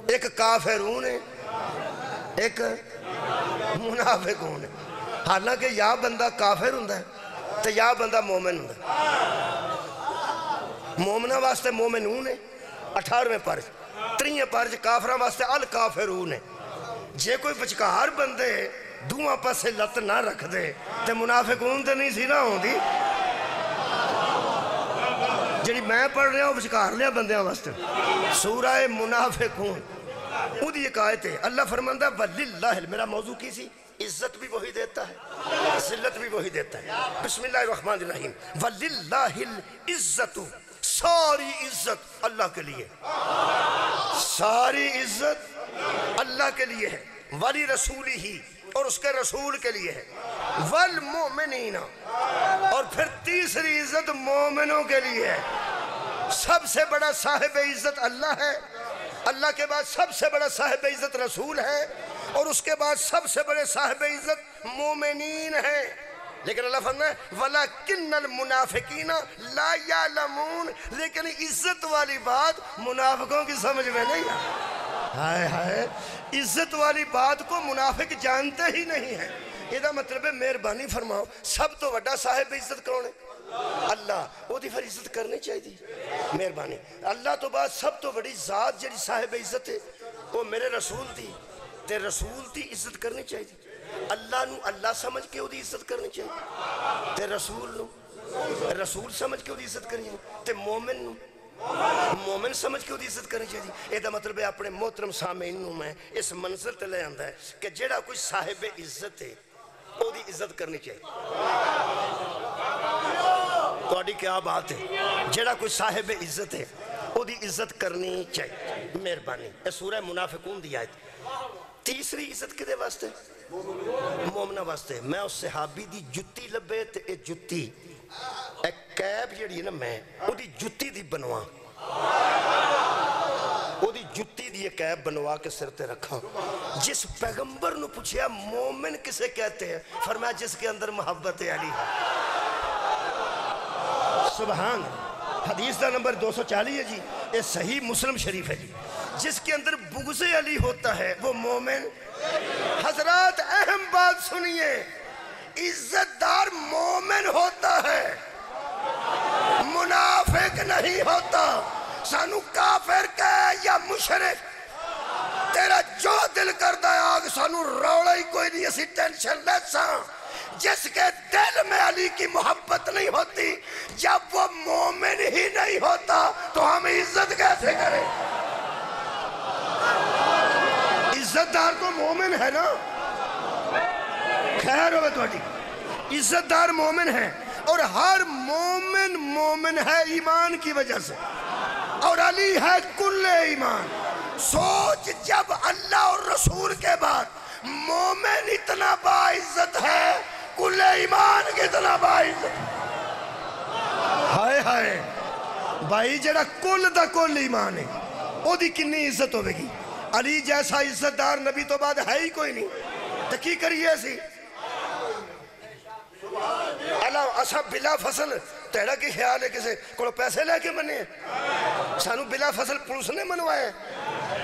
ایک کافرون ہے ایک منافقون ہے حالانکہ یا بندہ کافر ہوندہ ہے تو یا بندہ مومن ہوندہ ہے مومنہ واسطے مومنون ہے 18ویں پارچ 3 پارچ کافرہ واسطے الکافرون ہے جے کوئی بچکار بندے دوہاں پاسے لت نہ رکھ دے تے منافقون تے نہیں سی نہ ہوں دی جنہی میں پڑھ رہا ہوں بچکار لیا بندیاں واسطے سورہ منافقون وہ دی ایک آیت ہے اللہ فرماندہ وَلِلَّهِ میرا موضوع کی سی عزت بھی وہی دیتا ہے ذلت بھی وہی دیتا ہے بسم اللہ الرحمن الرحیم وَلِلَّهِ الْعِزَّةُ ساری عزت اللہ کے لیے ساری عزت اللہ کے لیے ہے ولی رسولی ہی اور اس کے رسول کے لیے ہے والمؤمنین اور پھر تیسری عزت مومنوں کے لیے ہے سب سے بڑا صاحب عزت اللہ ہے اللہ کے بعد سب سے بڑا صاحب عزت رسول ہے اور اس کے بعد سب سے بڑے صاحب عزت مومنین ہیں لیکن اللہ فرماتا ہے وَلَكِنَّ الْمُنَافِقِينَ لَا يَعْلَمُونَ لیکن عزت والی بات منافقوں کی سمجھ میں نہیں ہے ہائے عزت والی بات کو منافق جانتے ہی نہیں ہیں یہ مطلب ہے مہربانی فرماؤ سب تو بڑا صاحب عزت کون ہے اللہ وہ دی پھر عزت کرنی چاہیے مہربانی اللہ تو بعد سب تو بڑی ذات جڑی صاحب عزت ہے وہ میرے رسول دی تے رسول دی عزت کرنی چاہیے اللہ نو اللہ سمجھ کے وہ دی عزت کرنی چاہیے تے رسول نو رسول سمجھ کے وہ دی عزت کرنی چاہیے تے مومن نو مومن سمجھ کے وہ دی عزت کرنی چاہیے. یہ دا مطلب ہے اپنے محترم سامعین نو میں اس منظر تے لے آندا ہے کہ جیڑا کوئی صاحب عزت ہے وہ دی عزت کرنی چاہیے. توڑی کیا بات ہے؟ جیڑا کوئی صاحب عزت ہے وہ دی عزت کرنی چاہیے. مہربانی. یہ سورہ منافقون دی آیت. تیسری عزت کدے واسطے؟ مومنہ واسطے. میں اس صحابی دی جتی لبے تے اے جتی ایک کیب جیڑی ہے نا میں وہ دی جتی دی بنوا وہ دی جتی دی ایک کیب بنوا کے سر تے رکھا. جس پیغمبر نو پوچھیا مومن کسے کہتے ہیں؟ فرمایا جس کے اندر محبت علی ہے. سبحان. حدیث دا نمبر 240 ہے جی. یہ صحیح مسلم شریف ہے جی. جس کے اندر بغض علی ہوتا ہے وہ مومن. حضرات اہم بات سنیے, عزت دار مومن ہوتا ہے, منافق نہیں ہوتا. سانو کافر کہے یا مشرک, تیرا جو دل کردہ ہے آگ سانو روڑا ہی کوئی نہیں, اسی ٹینشن لیسا. جس کے دل میں علی کی محبت نہیں ہوتی, جب وہ مومن ہی نہیں ہوتا تو ہم عزت کیسے کریں؟ عزت دار تو مومن ہے نا. خیر ہوئے توڑی. عزت دار مومن ہے اور ہر مومن ہے ایمان کی وجہ سے, اور علی ہے کل ایمان. سوچ جب اللہ اور رسول کے بعد مومن اتنا باعزت ہے, کل ایمان کتنا باعزت. ہائے ہائے بھائی, جڑا کل دا کل ایمان ہے او دی کنی عزت ہوئے گی. علی جیسا عزت دار نبی تو بعد ہے ہی کوئی نہیں. تو کی کریے ایسی اللہ اسا بلا فصل تیرا کی خیال ہے کسے کوئی پیسے لے کے منے سانو بلا فصل پولیس نے منوائے.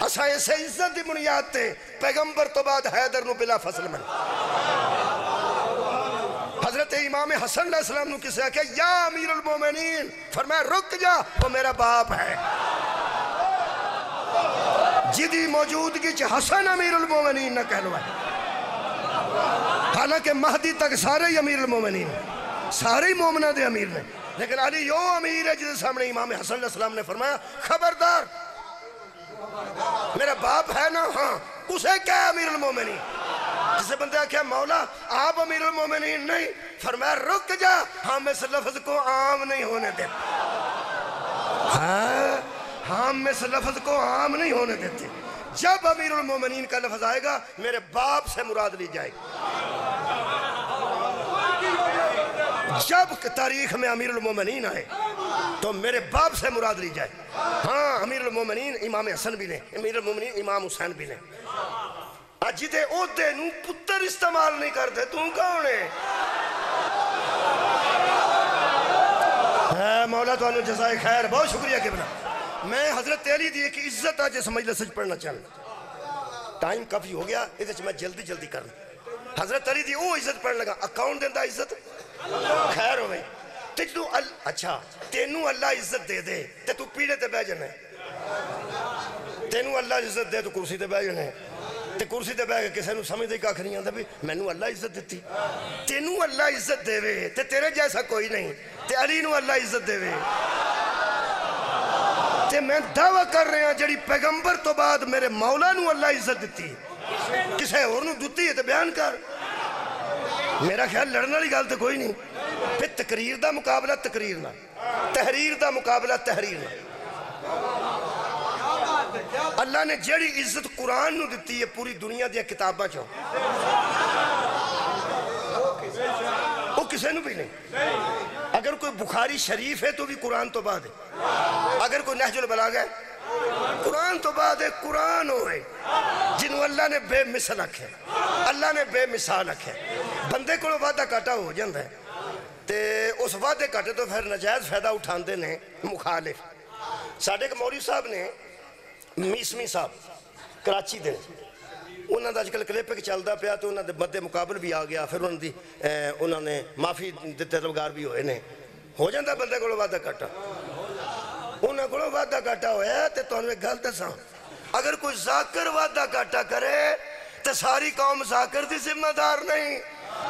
اسا ایسے عزت دی بنیاد تے پیغمبر تو بعد حیدر نو بلا فصل من. حضرت امام حسن علیہ السلام نو کسے کہ یا امیر المومنین, فرمایا رک جا وہ میرا باپ ہے. جدی موجودگی چھ حسن امیر المومنین نہ کہلو ہے, حالانکہ مہدی تک سارے امیر المومنین, سارے مومنہ دے امیر نے, لیکن علی یو امیر ہے جس سامنے امام حسن علیہ السلام نے فرمایا خبردار میرا باپ ہے نا, ہاں اسے کیا امیر المومنین. جسے بندے کہا مولا آپ امیر المومنین نہیں, فرمایا رک جا ہم اس لفظ کو عام نہیں ہونے دیتے. ہم اس لفظ کو عام نہیں ہونے دیتے. جب امیر المومنین کا لفظ آئے گا میرے باپ سے مراد لی جائے گی. جب تاریخ میں امیر المومنین آئے تو میرے باپ سے مراد لی جائے. ہاں امیر المومنین امام حسن بھی نے, امیر المومنین امام حسین بھی نے. جدے عہدے نو پتر استعمال نہیں کرتے تو کون ہے؟ مولا تو انہوں جزائے خیر, بہت شکریہ قبلہ. میں حضرت علی دی ایک عزت آج اس مجلس سے پڑھنا چاہنا, ٹائم کافی ہو گیا اس میں جلدی کرنا. حضرت علی دی وہ عزت پڑھنے لگا, اکاؤنٹ دیندہ عزت خیر ہو گئی. اچھا تینوں اللہ عزت دے دے تے تو پیڑے تے بہ جانا ہے, تینوں اللہ عزت دے تو کرسی تے بہ جانا ہے, تے کرسی تے بہ کے کسے نو سمجھ دے کا کھنی آندہ بھی میں نو اللہ عزت دیتی. تینوں اللہ عزت دے وے تے تیرے جیسا کوئی نہیں, تے علی نو اللہ عزت دے وے. تے میں دعویٰ کر رہے ہیں جڑی پیغمبر تو بعد میرے مولا نو اللہ عزت دیتی کسے اور نو دیتی ہے تے بیان کر. میرا خیال لڑنا لی گال تے کوئی نہیں. پھر تقریر دا مقابلہ تقریر نہ, تحریر دا مقابلہ تحریر نہ. اللہ نے جڑی عزت قرآن نو دیتی ہے پوری دنیا دیا کتاباں چاہو وہ کسے نو بھی نہیں. اگر کوئی بخاری شریف ہے تو بھی قرآن تو بعد ہے, اگر کوئی نہج البلاغہ ہے قرآن تو بعد ہے. قرآن ہوئے جنہوں اللہ نے بے مثل رکھے, اللہ نے بے مثال رکھے. بندے کو وعدہ کاٹا ہو جاندہ ہے تے اس وعدے کاٹے تو پھر نجائز فائدہ اٹھان دے نے مخالف. ساڑھے کے مولوی صاحب نے میسمی صاحب کراچی دے, انہوں نے آج کل کلپ کے چلتا پیا تو انہوں نے مد مقابل بھی آ گیا, پھر انہوں نے معافی طلبگار بھی ہوئے نے. ہو جاندہ بندے کو وعدہ کاٹا, انہوں کو وعدہ کاٹا ہویا ہے. تو انہوں نے گل دساں, اگر کوئی ذاکر وعدہ کاٹا کرے تو ساری قوم ذاکر دی ذمہ دار نہیں،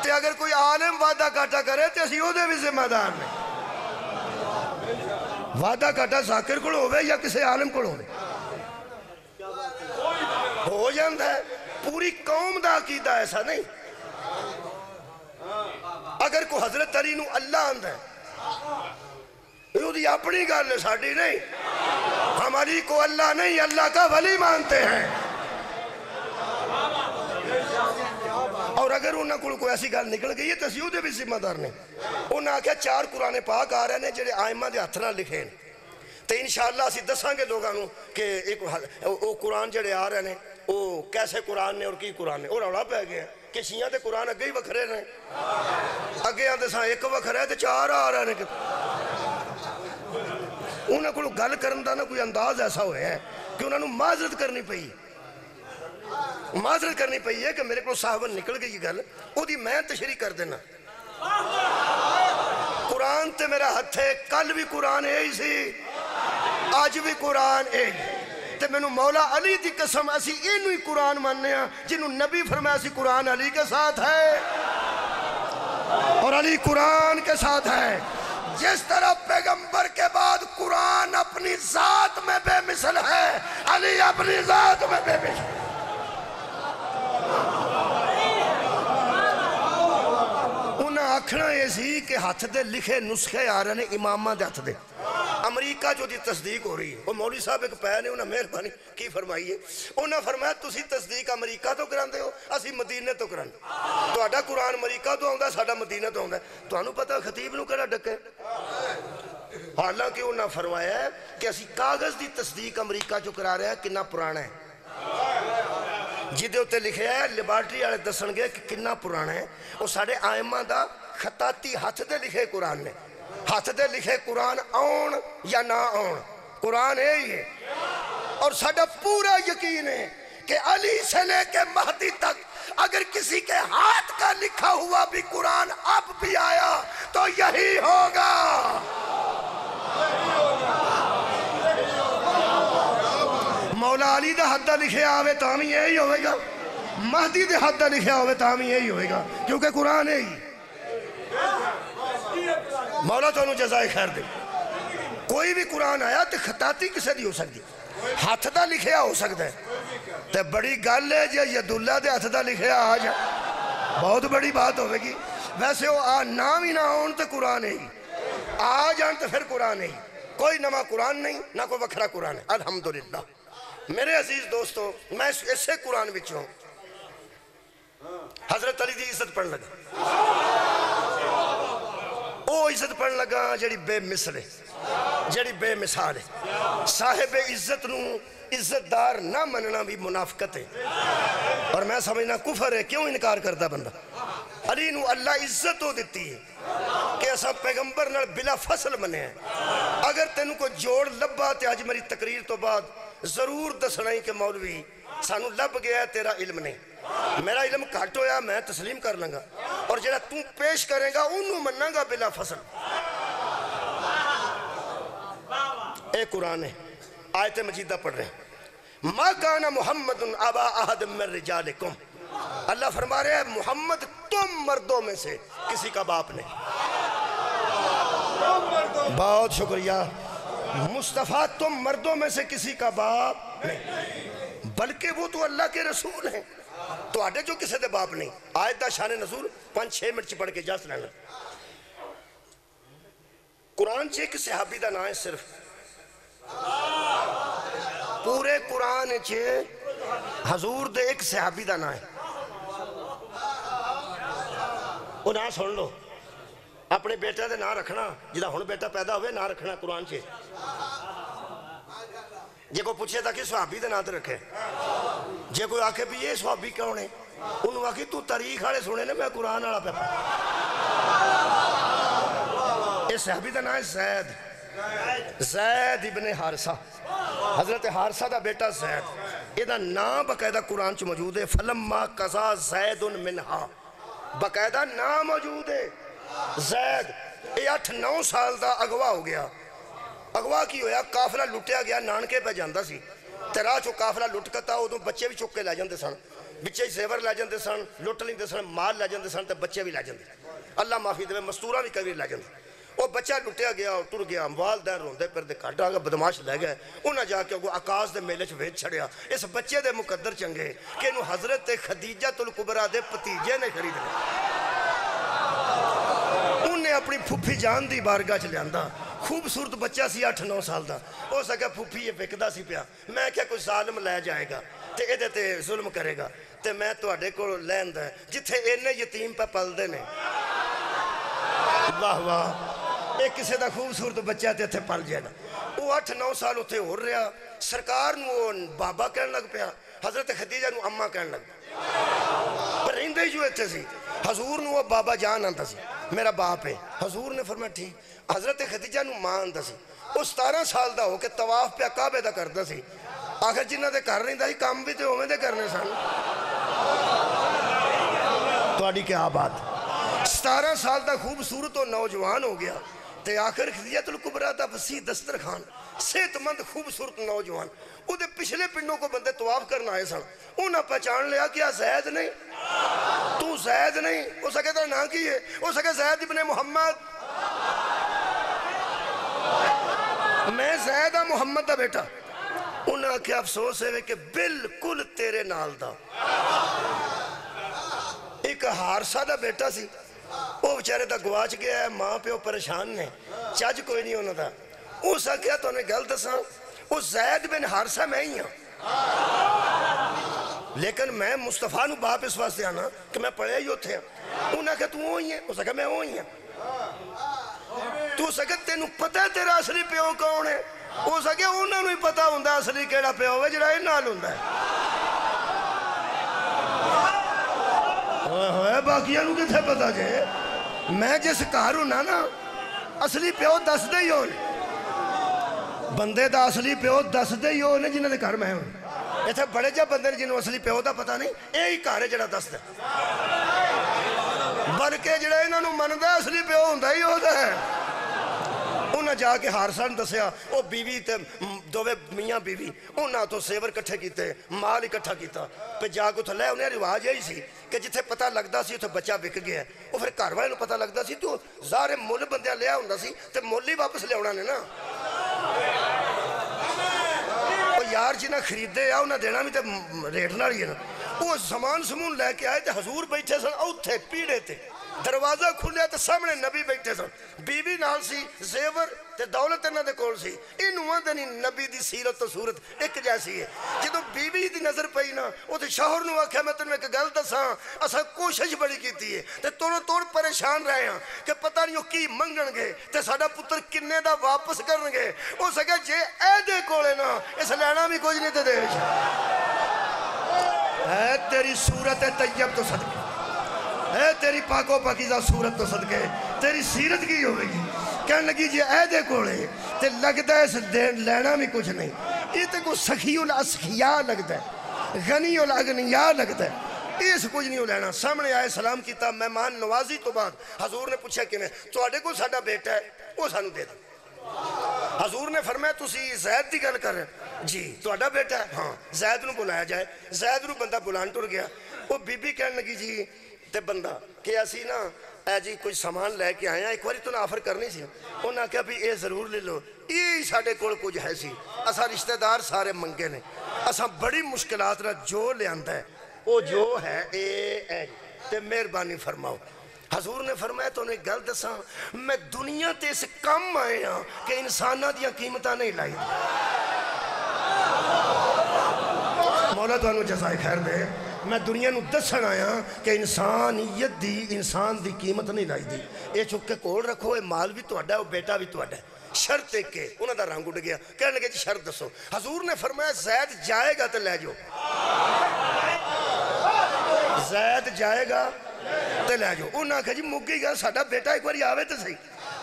تو اگر کوئی عالم وعدہ کاٹا کرے تو اسی وہ دے بھی ذمہ دار نہیں۔ وعدہ کاٹا ذاکر کو ہوئے یا کسی عالم کو ہوئے ہو جاندہ ہے، پوری قوم دا عقیدہ ایسا نہیں۔ اگر کوئی حضرت علی نو اللہ آندہ ہے یہ دی اپنی گالے ساڑھی نہیں، ہم علی کو اللہ نہیں اللہ کا ولی مانتے ہیں۔ اور اگر انہوں نے کوئی ایسی گال نکل گئی ہے تو اسی دے بھی ذمہ دار نہیں۔ انہوں نے کہا 4 قرآن پاک آ رہے ہیں جڑے آئمہ دے ہتھ نہ لکھیں، تو انشاءاللہ اسی دساں گے لوگاں نوں کہ وہ قرآن جڑے آ رہے ہیں وہ کیسے قرآن نے اور کی قرآن نے، اور روڑا پہ گیا کہ شیعہ دے قرآن اگے ہی وکھرے رہے اگے آتے ساں ایک وکھرے ہے تو 4 آ رہے ہیں۔ انہوں کو گل کرن دا نا کوئی انداز ایسا ہویا ہے کہ انہوں نے معذرت کرنی پئی ہے کہ میرے کو صاحبن نکل گئی گل وہ دی میں تشریح کر دینا۔ قرآن تے میرا ہتھ ہے، کل بھی قرآن ہے ہی سی، آج بھی قرآن ہے تے میں مولا علی دی قسم اسی اینوی قرآن ماننے ہیں جنہوں نبی فرمایا سی قرآن علی کے ساتھ ہے اور علی قرآن کے ساتھ ہے۔ جس طرح پیغمبر کے بعد قرآن اپنی ذات میں بے مثل ہے، علی اپنی ذات میں بے مثل ہے۔ انہاں آکھنا یہ سی کہ ہاتھ دے لکھے نسخے آ رہے ہیں امامہ دے ہاتھ دے۔ امریکہ جو دی تصدیق ہو رہی ہے وہ مولوی صاحب ایک پہنے انہاں مہربانی کی فرمائیے، انہاں فرمایا تسی تصدیق امریکہ تو کراندے ہو اسی مدینہ تو کراندے، تو آڈا قرآن امریکہ تو آندہ ساڈا مدینہ تو آندہ ہے، تو انہوں پتہ خطیب نو کڑا ڈکے۔ حالانکہ انہاں فرمایا ہے کہ اسی کاغذ دی تصدیق امریکہ جو کرا رہے ہیں کنہ پرانا ہے، جیدے ہوتے لکھے ہے لیبارٹری آلے دسن گئے کہ کنہ پرانا ہے، وہ ساڑھے آئمہ دا خطاتی ہاتھ دے لکھے قرآن نے، ہاتھ دے لکھے قرآن آن یا نہ آن قرآن ہے ہی ہے۔ اور ساڑھا پورا یقین ہے کہ علی سے لے کے مہدی تک اگر کسی کے ہاتھ کا لکھا ہوا بھی قرآن اب بھی آیا تو یہی ہوگا۔ مولا علی دا حد دا لکھے آوے تو ہمیں یہی ہوئے گا، مہدی دے حد دا لکھے آوے تو ہمیں یہی ہوئے گا، کیونکہ قرآن ہے ہی۔ مولا تو انہوں جزائے خیر دے، کوئی بھی قرآن آیا تو خطاطی کسے دی ہو سکتی، ہاتھ دا لکھے ہو سکتا ہے، تو بڑی گل ہے جی یداللہ دے ہاتھ دا لکھے آ جا بہت بڑی بات ہوئے گی۔ ویسے وہ نام ہی نہ ہون تو قرآن ہے ہی، آ جان تو پھر قرآن ہے ہی، کوئی نما قرآن نہیں نہ کوئی وکھرا قرآن ہے۔ الحمدللہ میرے عزیز دوستو، میں اسے قرآن بچوں حضرت علی دی عزت پڑھ لگا، او عزت پڑھ لگا جڑی بے مثل ہے، جڑی بے مثال ہے۔ صاحب عزت نو عزت دار نہ مننا بھی منافقت ہے، اور میں سمجھنا کفر ہے، کیوں انکار کرتا بندہ؟ علی نو اللہ عزت ہو دیتی ہے کہ ایسا پیغمبر نال بلا فصل منے ہیں۔ اگر تینوں کو جوڑ لبا تے آج میری تقریر تو بعد ضرور دسنا ہی کہ مولوی سانو لب گیا ہے تیرا علم نہیں، میرا علم گھٹ ہویا میں تسلیم کر لوں گا، اور جڑا تو پیش کرے گا انہوں مننا گا بلا فصل۔ اے قرآن ہے، آیت مجیدہ پڑھ رہے ہیں، ما کان محمد ابا احد من رجالکم، اللہ فرما رہے ہیں محمد تم مردوں میں سے کسی کا باپ نہیں۔ بہت شکریہ مصطفیٰ، تم مردوں میں سے کسی کا باپ نہیں، بلکہ وہ تو اللہ کے رسول ہیں، تو آڈے جو کسی دے باپ نہیں۔ آیت دا شان نزول 5-6 منٹ پڑھ کے جاس لینا۔ قرآن چھے کہ صحابی دا نام ہے صرف، پورے قرآن چھے حضور دے ایک صحابی دا نام ہے، وہ نام سن لو، اپنے بیٹے دے نام رکھنا، جدہ ہن بیٹا پیدا ہوئے نام رکھنا قرآن چھے۔ جے کو پوچھے تھا کہ صحابی دے نام تے رکھے، جے کوئی آکھے بھی یہ صحابی کون ہے، انہوں آکھے تو تاریخ آڑے سنے نے میں قرآن آڑا پہ پڑھا۔ یہ صحابی دا نام ہے زید، زید ابن حارثہ، حضرت حارثہ دا بیٹا زید، یہ دا نام باقاعدہ قرآن چ موجود ہے، فلما قضا زید منہا، باقاعدہ نام موجود ہے زید۔ یہ 8-9 سال دا اغوا ہو گیا، اغوا کی ہویا قافلہ لٹیا گیا، نانکے پہ جاندہ سی، تیرا چو قافلہ لٹ کتا ہو تو بچے بھی چک کے لے جاندے سن، بچے زیور لے جاندے سن، لٹ لیندے سن، مال لے جاندے سن تے بچے بھی لے جاندے، اللہ معافی دے مستوراں بھی کبھی لے جاندے۔ وہ بچہ لٹیا گیا، ٹر گیا، والدین روندے پھردے گھر آ کے بدماش لے گئے، انہاں جا کے آکاش دے میلے چ ویچ چھڑیا۔ اس بچے دے مقدر چنگے کہ انہوں حضرت خدیجہ الکبریٰ دے پتیجے نے خرید لیا۔ انہیں اپنی پھوپھی جان دی بارگاہ چ لیاندا، خوبصورت بچہ سی 8-9 سال دا، ہو سکا پھوپھی یہ وکدا سی پیا، میں کیا کوئی ظالم لے جائے گا تے اے دے تے ظلم کرے گا تے میں تواڈے کول لیندا جتھے اینے یتیم پہ پلدے نے۔ واہ واہ، ایک کسی دا خوبصورت بچہ تے اتھے پل جائے گا۔ وہ 8-9 سال اتھے ہو رہا، سرکار نو بابا کہنے لگ پیا، حضرت خدیجہ نو اماں کہنے لگ پیا، پر رہندے جو اتھے سی۔ حضور نو وہ بابا جان آندا سی، میرا باپ ہے۔ حضور نے فرمایا ٹھیک۔ حضرت خدیجہ نو ماں آندا سی، وہ 17 سال دا ہو کے طواف پہ کعبے دا کردا سی۔ آخر جنہ دے کر رہندا سی کام بھی تے اوویں دے کرنے سن۔ تواڈی کیا بات، 17 سال دا خوبصورت و نوجوان ہو گیا تے آخر خدیجہ الکبریٰ دا وسیع دسترخوان، صحت مند خوبصورت نوجوان، او دے پچھلے پنڈوں کو بندے طواف کرنا آئے سن۔ انہاں پہچان لیا کیا زید نہیں، تو زید نہیں، ہو سکے تو نہ کی ہے، ہو سکے زید ابن محمد، میں زید محمد دا بیٹا۔ انہاں کیا افسوس ہے کہ بالکل تیرے نال دا ایک حارثہ دا بیٹا سی، وہ بیچارے دا گواچ گیا ہے، ماں پہ وہ پریشان نے، چاج کوئی نہیں ہونا تھا۔ اس آگیا تو انہیں گل دساں، وہ زید بن حارثہ میں ہی ہوں، لیکن میں مصطفیٰ نو باپ اس واسطے آنا کہ میں پڑھے ہی ہوتے ہیں۔ انہاں کہا تو وہی ہے، اس آگیا میں وہی ہوں۔ تو اس آگیا تینوں پتہ ہے تیرا اصلی پیو کون ہے؟ اس آگیا انہوں نے ہی پتہ ہوندہ اصلی کیڑا پیو ہے جڑا یہ نال ہوندہ ہے۔ ہوئے باقیاں نو کتھے پتہ جے، میں جس گھر ہونا نا اصلی پیو دس دے ہی ہونے، بندے دا اصلی پیو دس دے ہی ہونے جنہاں دے گھر میں ہونے۔ ایتھے بڑے جا بندے جنہوں اصلی پیو دا پتہ نہیں، یہی گھر ہے جڑا دس دے، بلکہ جڑا انہاں نو مندا اصلی پیو ہوندا ہی ہوتا ہے۔ انہاں جا کے حارثہ نے دسیا، وہ بیوی تے دووے میاں بیوی، انہاں تو سیور کٹھے کیتے، مال اکٹھا کیتا، پہ جا کے اتھے لے انہیں رواج یہی سی کہ جتھے پتہ لگدا سی اتھے بچہ بک گیا ہے، وہ پھر گھر والے نو پتہ لگدا سی تو ظاہر مول بندیاں لیا ہوندا سی تے مول ہی واپس لے آنا نے نا۔ وہ یار جنہاں خریدے آ انہاں دینا بھی تے ریٹ نال ہی ہے نا۔ وہ سامان سمون لے کے آئے تے حضور بیٹھے سن اوتھے پیڑے تے، دروازہ کھلیا تے سامنے نبی بیٹھے سن، بیوی نال سی، زیور تے دولت انہاں دے کول سی۔ انہاں دے نبی دی سیرت تو صورت ایک جیسی ہے۔ جدوں بیوی دی نظر پئی نا، او تے شوہر نو آکھیا میں تینوں ایک گل دساں، اساں کوشش بڑی کیتی ہے تے توڑ پریشان رہے ہاں کہ پتہ نہیں او کی منگن گے تے ساڈا پتر کنے دا واپس کرن گے۔ او سکے جے اے دے کولے نا اس لینا بھی کچھ نہیں تے دے اے تیری صورت طیب تو صدقے، اے تیری پاک و پاکیزہ صورت تو صدقے، تیری سیرت کی ہوئے گی۔ کہنے لگی جی اے دے کولے تے لگتا ہے اس لینا بھی کچھ نہیں، یہ تے کو سخی الاسخیاء لگتا ہے، غنی الاغنیاء لگتا ہے، اس کچھ نہیں لینا۔ سامنے آئے سلام کیتا، مہمان نوازی تو بعد حضور نے پوچھا کہ میں تواڈے کو ساڈا بیٹا ہے وہ سانو دے دو۔ حضور نے فرمایا تسی زید دی گل کر رہے جی تواڈا بیٹا ہے؟ ہاں۔ زید نو بلایا جائے، زید نو بندہ بلان ٹر گیا۔ وہ بی بی کہنے لگی جی تے بندہ کہ اسی نا اے جی کوئی سامان لے کے آیا، ایک واری تو نہ آفر کرنی سی۔ انہاں کہا بھی اے ضرور لے لو، یہ ساڈے کول کچھ ہے سی، اساں رشتہ دار سارے منگے نے، اساں بڑی مشکلات نہ جو لے آندا ہے وہ جو ہے اے تے مہربانی فرماؤ۔ حضور نے فرمایا تو انہیں گل دساں، میں دنیا تے اس کم آئے ہاں کہ انسانہ دیا قیمتہ نہیں لائی۔ مولا تو انہوں جزائے خیر دے، میں دنیا نو دسن آیا کہ انسانیت دی انسان دی قیمت نہیں لائی دی۔ اے چک کے کول رکھو، اے مال بھی توڑا ہے، وہ بیٹا بھی توڑا ہے۔ شرط ایک کے انہوں دا رنگ اڑ گیا، کہنے لگے جی شرط دسو۔ حضور نے فرمایا زید جائے گا تو لے جو، زید جائے گا تو لے جو۔ انہوں نے کہا جی مگی گا ساڈا بیٹا ایک باری آوے تو صحیح۔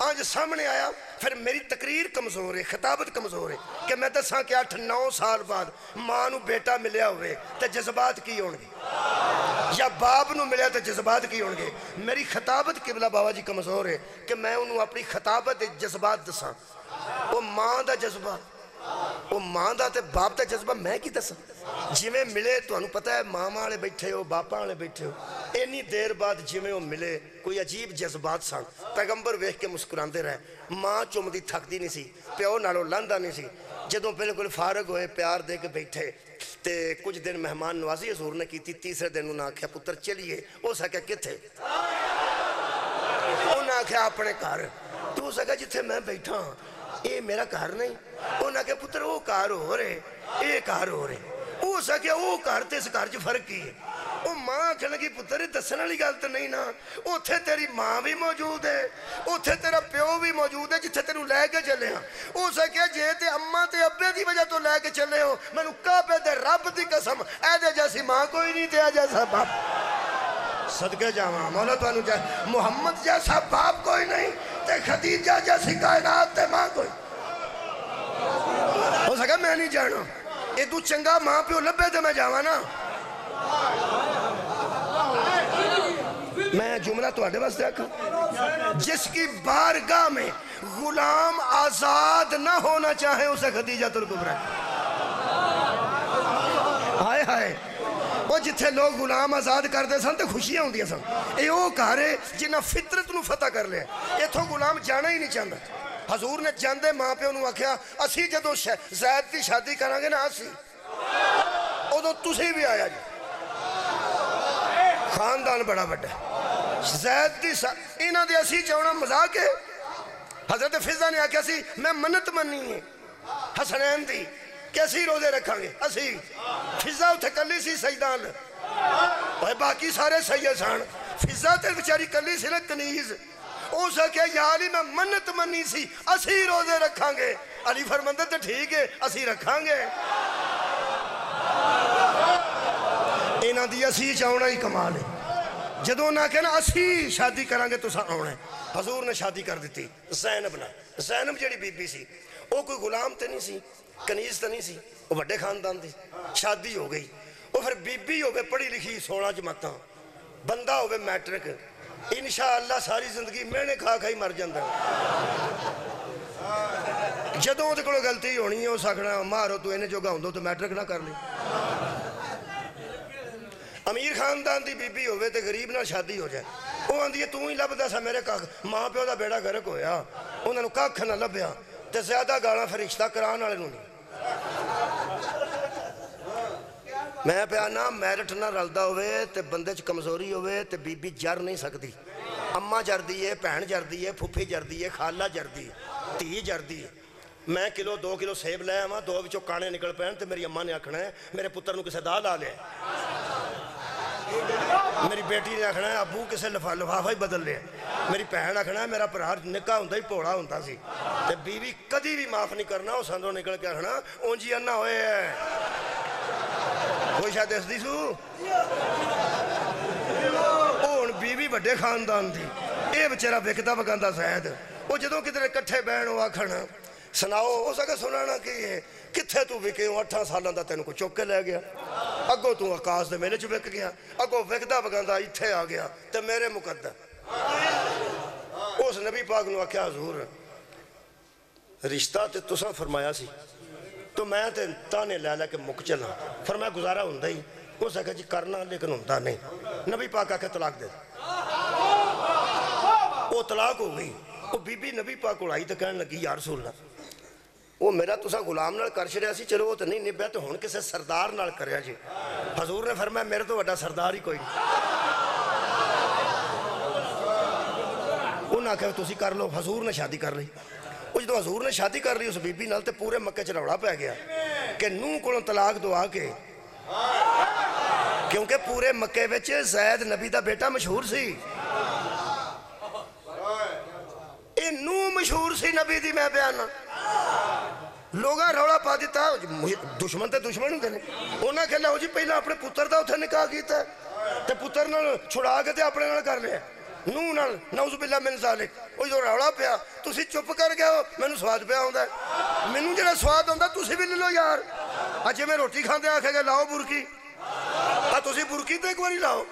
آج سامنے آیا، پھر میری تقریر کمزور ہے، خطابت کمزور ہے کہ میں دساں کہ 8-9 سال بعد ماں نو بیٹا ملیا ہوئے تو جذبات کی ہون گے، یا باپ نو ملیا تو جذبات کی ہون گے۔ میری خطابت قبلہ بابا جی کمزور ہے کہ میں انہوں اپنی خطابت جذبات دساں۔ وہ ماں دا جذبہ، وہ ماں دا تے باپ دا جذبہ میں کی دساں جویں ملے تانوں پتہ ہے ماما والے بیٹھے ہو باپا والے بیٹھے ہو اینی دیر بعد جویں وہ ملے کوئی عجیب جذبات سن پیغمبر ویکھ کے مسکراندے رہے ماں چمدی تھکدی نہیں سی پیو نالوں لاندا نہیں سی جدوں بالکل فارغ ہوئے پیار دے کے بیٹھے تے کچھ دن مہمان نوازی حضور نے کیتی تیسرے دن انہاں آکھیا پتر چلیے او سکیا کتھے انہاں آکھیا اپنے گھر تو سکیا جتھے میں بیٹھا ہاں اے میرا گھر نہیں انہاں آکھیا پتر وہ گھر ہو رہے اے گھر ہو رہے او سکیا وہ گھر تے اس گھر چ فرق کی ہے وہ ماں آکھن لگی پتر دسن والی گل تے نہیں نا اوتھے تیری ماں بھی موجود ہے اوتھے تیرا پیو بھی موجود ہے جتھے تینوں لے کے چلے ہاں او سکیا جے تے اماں تے ابے دی وجہ تو لے کے چلے ہو مینوں کعبے دے رب دی قسم اے دے جیسی ماں کوئی نہیں تے جیسا باپ صدقے جاواں مولا تانوں محمد جیسا باپ کوئی نہیں تے خدیجہ جیسی کائنات تے ماں کوئی ہو سکا میں نہیں جانا اے تو چنگا ماں پیو لبے تے میں جاواں نا میں جملہ تو آڈے بس دیکھا جس کی بارگاہ میں غلام آزاد نہ ہونا چاہے اسے خدیجہ الکبریٰ ہائے ہائے وہ جتھے لوگ غلام آزاد کر دے سن تے خوشیاں ہوں دیا سن اے او کارے جنہ فطرت نو فتح کر لیا اے تھو غلام جانا ہی نہیں چاہتا حضور نے جاندے ماں پہ انہوں آکھیا اسی جدو زید دی شادی کرانگے نا اسی او تو تسی بھی آیا جی خاندان بڑا بڑا زید دی انہاں دے اسی چاہونا مزاق ہے حضرت فضہ نے آکھیا سی میں منت مننی ہے حسنین دی کیسی روزے رکھاں گے اسی فضہ اتھے کلی سی سیدان اور باقی سارے سید سان فضہ تے بچاری کلی سی لے کنیز او سکیا یا علی میں منت مننی سی اسی روزے رکھاں گے علی فرمندے تے ٹھیک ہے اسی رکھاں گے انہاں دی اسی چاہونا ہی کمال ہے جدو انہاں کہنا اسی شادی کرانگے تو سا آونا ہے حضور نے شادی کر دیتی زینب نا زینب جڑی بی بی سی وہ کوئی غلام تے نہیں سی کنیز تے نہیں سی وہ بڑے خاندان تھی شادی ہو گئی وہ پھر بی بی ہو گئے پڑھی لکھی 16 جماعتاں بندہ ہو گئے میٹرک انشاءاللہ ساری زندگی میں نے کھا کھائی مر جاندہ جدوں تے کوئی غلطی ہونی ہے اس آکھنا مارو تو انہیں جو گاؤں دو تو میٹرک نہ کر لی امیر خاندان دی بی بی ہوئے تے غریب نہ شادی ہو جائے وہ آندھی ہے تو ہی لب دا سا میرے ماں پیو دا بیڑا گھرک ہویا انہوں نے کاکھ نہ لبیا تے زیادہ گانا پھر رشتہ کران والے نہیں میں پیانا میرٹ نہ رلدا ہوئے تے بندے چ کمزوری ہوئے تے بی بی جر نہیں سکتی اماں جر دی ہے بہن جر دی ہے پھپھی جر دی ہے خالہ جر دی ہے تھی جر دی ہے میں کلو 2 کلو سیب لے آواں 2 وچوں کانے نکل پین تے میری اماں نے آکھنا ہے میرے پتر نو کسے دا لا لے میری بیٹی نے آکھنا ہے ابو کسے لفافہ ہی بدل لے میری بہن آکھنا ہے میرا پرار نکاح ہوندا ہی پوڑا ہوندا سی تے بیوی کدی بھی معاف نہیں کرنا اس اندروں نکل کے آکھنا اونجی انا ہوئے ہے کوئی شاید اس دی سو اون بیوی بڑے خاندان دی اے بچارہ وکدا وگاندا زید وہ جدوں کدھر کٹھے بہن ہو آکھنا سناؤ ہو سکے سنانا کی ہے کتھے تو وکے ہوں 8 سالوں دا تینوں کو چوک کے لے گیا اگو تو آکاس دے میلے چ وک گیا اگو وکدا وگاندا ایتھے آ گیا تے میرے مقدر اس نبی پاک نو آکھیا حضور رشتہ تے تساں فرمایا سی تو میں تے تانے لے لے کے مک چلا فرمایا گزارا ہوندا ہی اس آکھیا جی کرنا لیکن ہوندا نہیں نبی پاک آکھیا طلاق دے وہ طلاق ہو گئی وہ بی بی نبی پاک کو آئی تو کہنے لگی یا رسول اللہ وہ میرا تسا غلام نال کر چھڑیا سی چلو وہ تو نہیں نبھیا تو ہن کسے سردار نال کریا جی حضور نے فرمایا میرے تو بڑا سردار ہی کوئی نہیں انہاں کہا تسی کر لو حضور نے شادی کر لی وہ جدو حضور نے شادی کر لی اس بی بی نال تے پورے مکے چ روڑا پہ گیا کہ نوح کولوں طلاق دعا کے کیونکہ پورے مکے وچ زید نبی دا بیٹا مشہور سی اے نوح مشہور سی نبی دی میں بیانا لوگاں روڑا پا دیتا دشمن تے دشمن ہوندے نے انہاں کہ لو جی پہلا اپنے پتر دا اتھے نکاح کیتا تے پتر نال چھڑا کے تے اپنے نال کر لیا نوح نال نعوذ باللہ من ذالک وہ جو روڑا پیا تسی چپ کر گئے ہو مینوں سواد پیا ہوندا ہے مینوں جڑا سواد ہوندا تسی بھی لے لو یار اجے میں روٹی کھاندے آکھے گے لاؤ برکی تسی برکی تے ایک باری لاؤ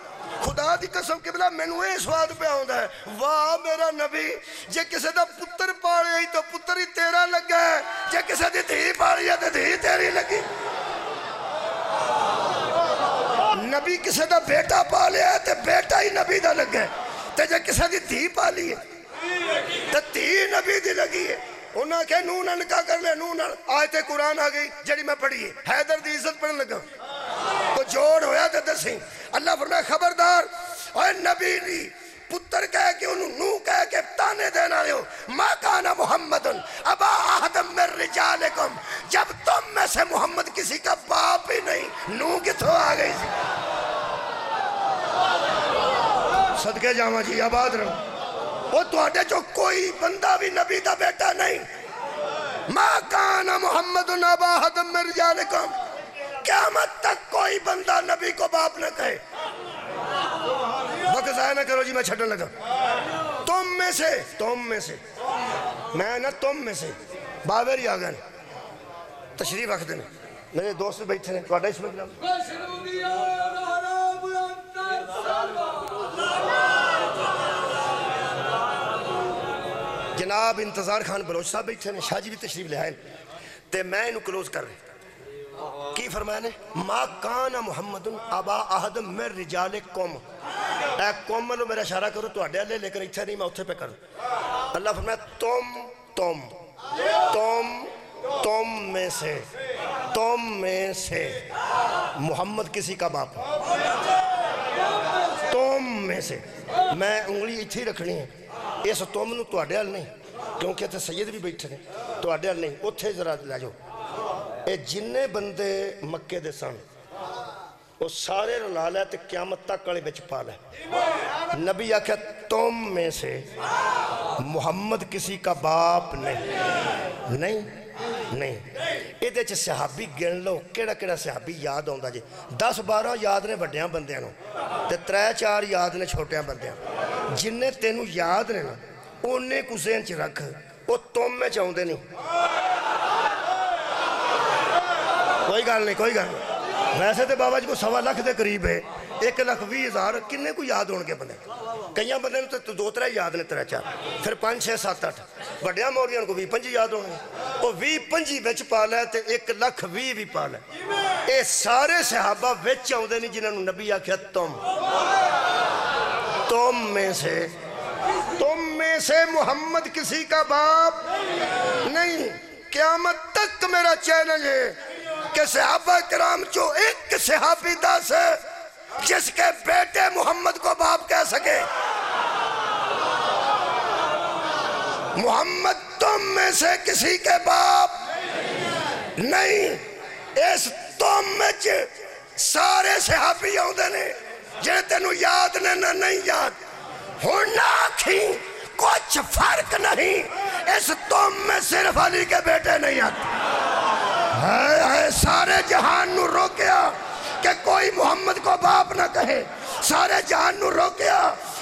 خدا دی قسم قبلہ مینوں اے سواد پہ آوندا ہے واہ میرا نبی جے کسے دا پتر پالیا ہی تو پتر ہی تیرا لگا ہے جے کسے دی دھی پالیا تو دھی تیری لگی نبی کسے دا بیٹا پالیا ہے تو بیٹا ہی نبی دا لگا ہے تو جے کسے دی دھی پالی ہے تو دھی نبی دی لگی ہے انہاں کہ نو نہ نکاح کر لے نو نہ آیت قرآن آ گئی جڑی میں پڑھی ہے حیدر دی عزت پڑھنے لگا تو جوڑ ہویا تو دسیں اللہ فرمائے خبردار اور نبی نہیں پتر کہہ کے انہوں نو کہہ کے تانے دینا رہے ہو ما کانا محمد ابا احد من رجالکم جب تم میں سے محمد کسی کا باپ ہی نہیں نو کتھوں آ گئی سی صدقے جامعہ جی آباد رہو وہ تواڈے جو کوئی بندہ بھی نبی دا بیٹا نہیں ما کانا محمد ابا احد من رجالکم قیامت تک کوئی بندہ نبی کو باپ نہ کہے وقت ضائع نہ کرو جی میں چھڑنے لگا تم میں سے میں نہ تم میں سے باور ہی آگئے تشریف رکھ دینے میرے دوست بیٹھے ہیں توڑا اس میں گرام جناب انتظار خان بلوچ صاحب بیٹھے ہیں شاہ جی بھی تشریف لے آئے تے میں انہوں کلوز کر رہے کی فرمایا نے ما کان محمد ابا احد من رجالکم اے قوم میں میرا اشارہ کرو تو اڈیا لے لیکن اتھے نہیں میں اتھے پہ کروں اللہ فرمایا تم میں سے محمد کسی کا باپ تم میں سے میں انگلی اتھی رکھنی ہے اس تم نو تو اڈیا نہیں کیونکہ اتھے سید بھی بیٹھے ہیں تو اڈیا نہیں اتھے ذرا لے جاؤ اے جننے بندے مکے دے سن وہ سارے رلال ہے تے قیامت تک کڑے بچ پال ہے نبی آکھا تم میں سے محمد کسی کا باپ نہیں ایدے چھ صحابی گن لو کیڑا کیڑا صحابی یاد ہوندہ جی 10-12 یاد نے بڑیاں بندیاں نو تے 3-4 یاد نے چھوٹیاں بندیاں جننے تینو یاد نے نا انہیں کو ذہن چھ رکھ وہ تم میں چاہوں دے نہیں کوئی گال نہیں ویسے تے بابا جی کو 1.25 لاکھ دے قریب ہے 1,20,000 کنے کو یاد ہونے کے بندے کئیاں بندے نے تو 2-3 یاد نے 3-4 پھر 5-6-7-8 بڑیاں موریاں کو 20-25 یاد ہونے وہ 20-25 وچ پالا ہے تے 1,20,000 بھی پالا ہے اے سارے صحابہ وچ آؤں دے نہیں جنہوں نے نبی آکھیا تم میں سے محمد کسی کا باپ نہیں قیامت تک میرا چیلنج ہے کہ صحابہ کرام جو ایک صحابی داس ہے جس کے بیٹے محمد کو باپ کہہ سکے محمد تم میں سے کسی کے باپ نہیں اس تم میں سارے صحابی آؤں نے جنہیں تینوں یاد نے نہ نہیں یاد ہونا کھی کچھ فرق نہیں اس تم میں صرف علی کے بیٹے نہیں آتے سارے جہان نو روکیا کہ کوئی محمد کو باپ نہ کہے سارے جہان نو روکیا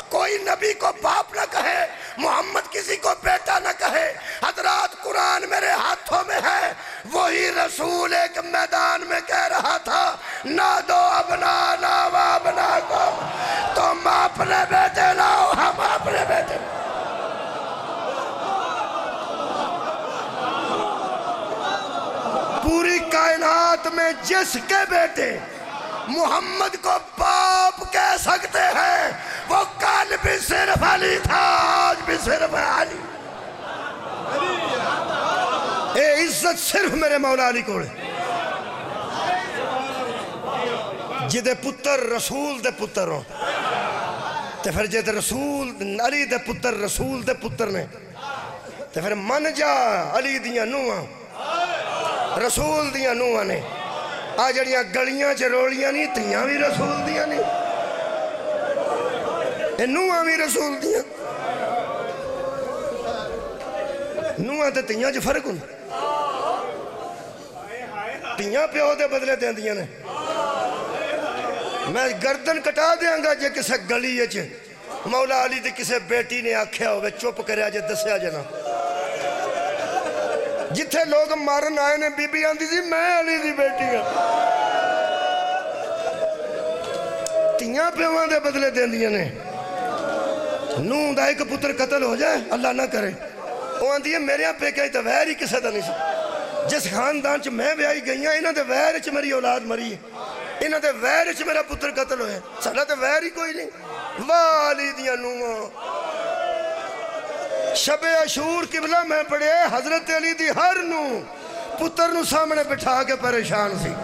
کوئی نبی کو باپ نہ کہے محمد کسی کو بیٹا نہ کہے حضرات قرآن میرے ہاتھوں میں ہے وہی رسول ایک میدان میں کہہ رہا تھا نادو ابنانا و ابناکم تم اپنے بیٹے لاؤ ہم اپنے بیٹے پوری کائنات میں جس کے بیٹے محمد کو باپ کہہ سکتے ہیں وہ کل بھی صرف علی تھا آج بھی صرف علی اے عزت صرف میرے مولا علی کو جدے پتر رسول دے پتر ہوں تے پھر جدے رسول علی دے پتر رسول دے پتر نے تے پھر من جا علی دیاں نوہاں رسول دیاں نوہاں نے آ جڑیاں گلیاں چرولیاں نہیں تیاں بھی رسول دیاں نہیں اے نوہاں بھی رسول دیاں نوہاں تے تیاں جو فرق ہوں تیاں پیو دے بدلے دیں دیاں نے میں گردن کٹا دیاں گا جے کسے گلی ہے مولا علی دے کسے بیٹی نے آکھیا ہوئے چپ کریا جے دسیا جنا جتھے لوگ مارن آئے نے بی بی آندھی تھی میں علی دی بیٹی ہوں دھیاں پیواں دے بدلے دیندیاں نے نوں دا ایک پتر قتل ہو جائے اللہ نہ کرے وہ آندی ہے میرے پہ کہیں تو ویر ہی کسے دا نہیں سی جس خاندان چ میں بیائی گئی ہیں انہاں دے ویر چ میری اولاد مری ہے انہاں دے ویر چ میرا پتر قتل ہوئے ساڈا تے ویر ہی کوئی نہیں والی دیاں نواں شب عاشور قبلہ میں پڑھے حضرت علی دی ہر نوں پتر نو سامنے بٹھا کے پریشان سی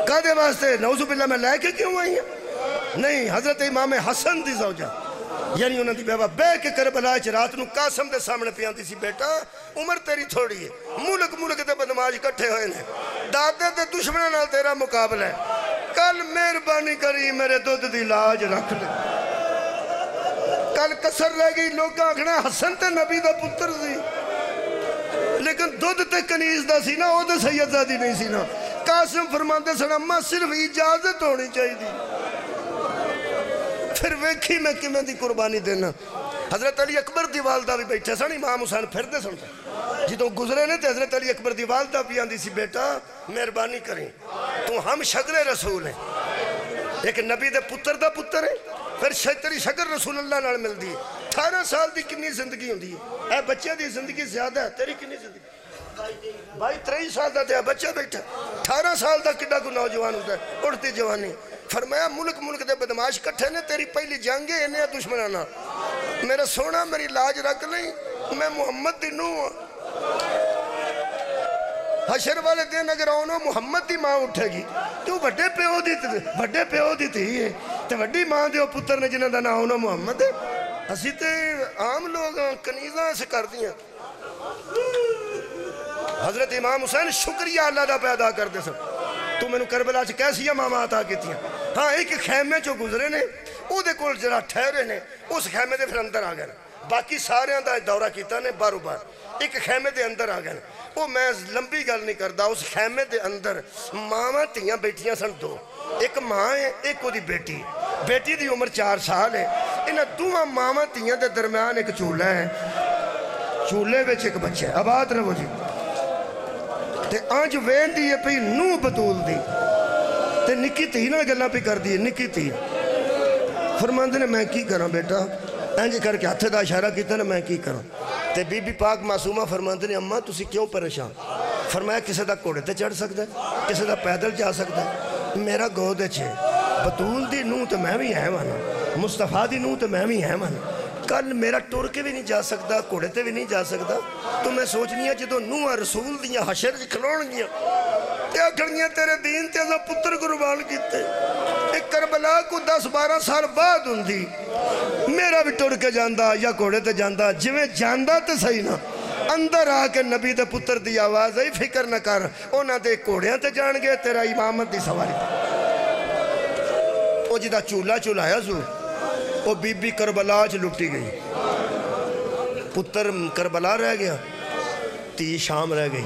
کدے واسطے نعوذ باللہ میں لے کے کیوں آئی ہیں نہیں حضرت امام حسن دی زوجہ یعنی انہوں دی بیوہ بے کے کربلا چ رات نو قاسم دے سامنے پیاندی سی بیٹا عمر تیری تھوڑی ہے ملک دے بدماش کٹھے ہوئے نے دادے تے دشمنوں نال تیرا مقابلہ ہے کل مہربانی کری میرے دودھ دی لاج رکھ لے کل کسر رہ گئی لوگ آکھنا حسن تے نبی دا پتر سی لیکن دودھ تے کنیز دا سی نا او دے سید زادی نہیں سی نا قاسم فرماندے سن اماں صرف اجازت ہونی چاہیے دی پھر ویکھی میں کمیں دی قربانی دینا حضرت علی اکبر دی والدہ بھی بیٹھے سن امام حسین پھر دے سن جدوں گزرے نے تے حضرت علی اکبر دی والدہ بھی آندی سی بیٹا مہربانی کریں تو ہم شگر رسول ہیں ایک نبی دے پتر دا پتر ہے پھر تیری شگر رسول اللہ نال مل دی 18 سال دی کنی زندگی ہوندی ہے اے بچے دی زندگی زیادہ ہے تیری کنی زندگی بھائی 23 سال دا دیا بچہ بیٹھا 18 سال دا کڈا کو نوجوان ہوتا ہے اڑتی جوانی فرمایا ملک دے بدماش کٹھے نے تیری پہلی جنگے انہیں دشمنانا میرا سونا میری لاج رکھ نہیں میں محمد دی نو حشر والے دن اگر آنو محمد دی ماں اٹھے گی تو بڑے پیو دی تھی ہے تو بڑی ماں دیو پتر نے جنہ دا نہ آنو محمد ہے اسی تے عام لوگ کنیزاں سے کر دیا حضرت امام حسین شکریہ اللہ دا پیدا کر دے سن تو میں نے کربلا چھ کیسی ماما عطا کی تھی ہاں ایک خیمے چو گزرے نے او دے کول جرا ٹھہرے نے اس خیمے دے پھر اندر آ گئے باقی سارے دا دورہ کیتا نے بارو بار ایک خیمے دے اندر آ گئے وہ میں لمبی گل نہیں کردا اس خیمے دے اندر ماما تیاں بیٹیاں سن دو ایک ماں ہے ایک وہ دی بیٹی دی عمر 4 سال ہے انہاں دوہاں ماما تیاں دے درمیان ایک چولہا ہے چولہے وچ ایک بچہ ہے آباد رہو جی تے آنج وین دی یہ پہ نو بطول دی تے نکی تھی نا گلہ پہ کر دی نکی تھی فرماندے نے میں کی کروں بیٹا اینج کر کے ہاتھے دا اشارہ کیتا نا میں کی کروں تے بی بی پاک معصومہ فرماندے نے اماں تسی کیوں پریشان فرمایا کسے دا کوڑے تے چڑھ سکتا ہے کسے دا پیدل جا سکتا ہے میرا گودے چھے بطول دی نو تے میں بھی ہے مانا مصطفیٰ دی نو تے میں بھی ہے مانا کل میرا ٹور کے بھی نہیں جا سکتا کوڑے تے بھی نہیں جا سکتا تو میں سوچنی ہے جدو نوہ رسول دیاں حشر کھلون گیا کیا کرنیاں تیرے دین تے ازا پتر قربان کیتے ایک کربلا کو 10-12 سال بعد ہوں دی میرا بھی ٹور کے جاندہ یا کوڑے تے جاندہ جویں جاندہ تے صحیح نا اندر آ کے نبی دے پتر دی آواز ہے فکر نہ کر اونا دے کوڑیاں تے جان گے تیرا امامت دی سواری او جدہ چولہ آیا زور وہ بی بی کربلا چ لٹی گئی پتر کربلا رہ گیا تی شام رہ گئی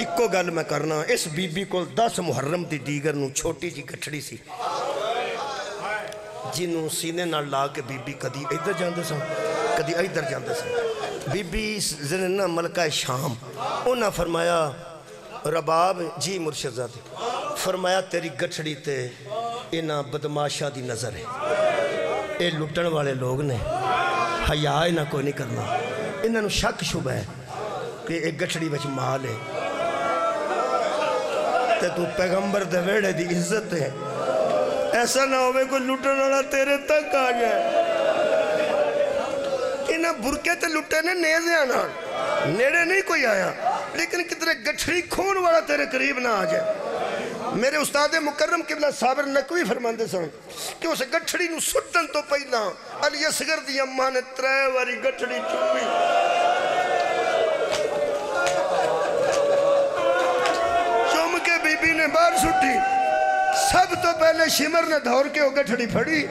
ایکو گل میں کرنا اس بی بی کو 10 محرم دی دیگر نو چھوٹی جی گٹھڑی سی جنوں سینے نہ لا کے بی بی کدی ادھر جاندے سن کدی ادھر جاندے سن بی بی زننا ملکہ شام انہاں فرمایا رباب جی مرشد زادی فرمایا تیری گٹھڑی تے انہاں بدماشا دی نظر ہے اے لٹن والے لوگ نے حیاء انہاں کوئی نہیں کرنا انہاں نو شک شبہ ہے کہ ایک گٹھڑی بچ مال ہے تے تو پیغمبر دے ویڑے دی عزت ہے ایسا نہ ہوئے کوئی لٹن والا تیرے تک آ جائے انہاں برکے تے لٹے نے نیزے آنا نیڑے نہیں کوئی آیا لیکن کتنے گٹھڑی کھون والا تیرے قریب نہ آ جائے میرے استاد مکرم قبلہ صابر نقوی فرماندے سن کہ اس گٹھڑی نو سٹن تو پہلا علی اصغر دی اماں نے 3 واری گٹھڑی چومی چوم کے بی بی نے باہر سٹی سب تو پہلے شمر نے دھور کے وہ گٹھڑی پھڑی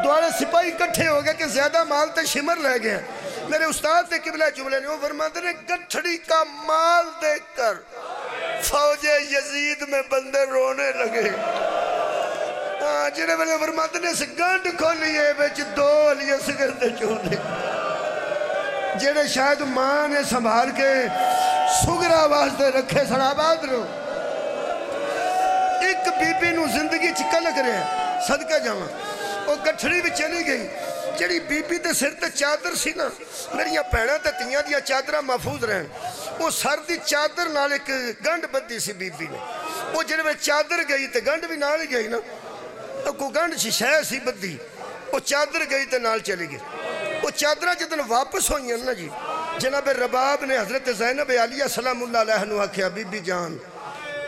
دوارے سپاہی کٹھے ہو گئے کہ زیادہ مال تے شمر لے گئے میرے استاد نے قبلہ جملے نے وہ فرماندے نے گٹھڑی کا مال دیکھ کر فوج یزید میں بندے رونے لگے جنہیں میں فرماتے نے اس گنڈ کھولیے بچ 2 علی اصغر دے چولے جنہیں شاید ماں نے سنبھال کے سگرہ واسطے رکھے سن آباد رو ایک بی بی نو زندگی چکلک رہے ہیں صدقہ جاواں وہ گٹھڑی بھی چلی گئی جڑی بی بی تے سر تے چادر سی نا میریاں بھیناں تے تیاں دیاں چادراں محفوظ رہن وہ سر دی چادر نال ایک گنڈ بدی سی بی بی نے وہ جڑے میں چادر گئی تے گنڈ بھی نال گئی نا کو گنڈ سی شے سی بدی وہ چادر گئی تے نال چلی گئی وہ چادرہ جدن واپس ہوئیں نا جی جناب رباب نے حضرت زینب علیہ سلام اللہ علیہ نو آکھیا بی بی جان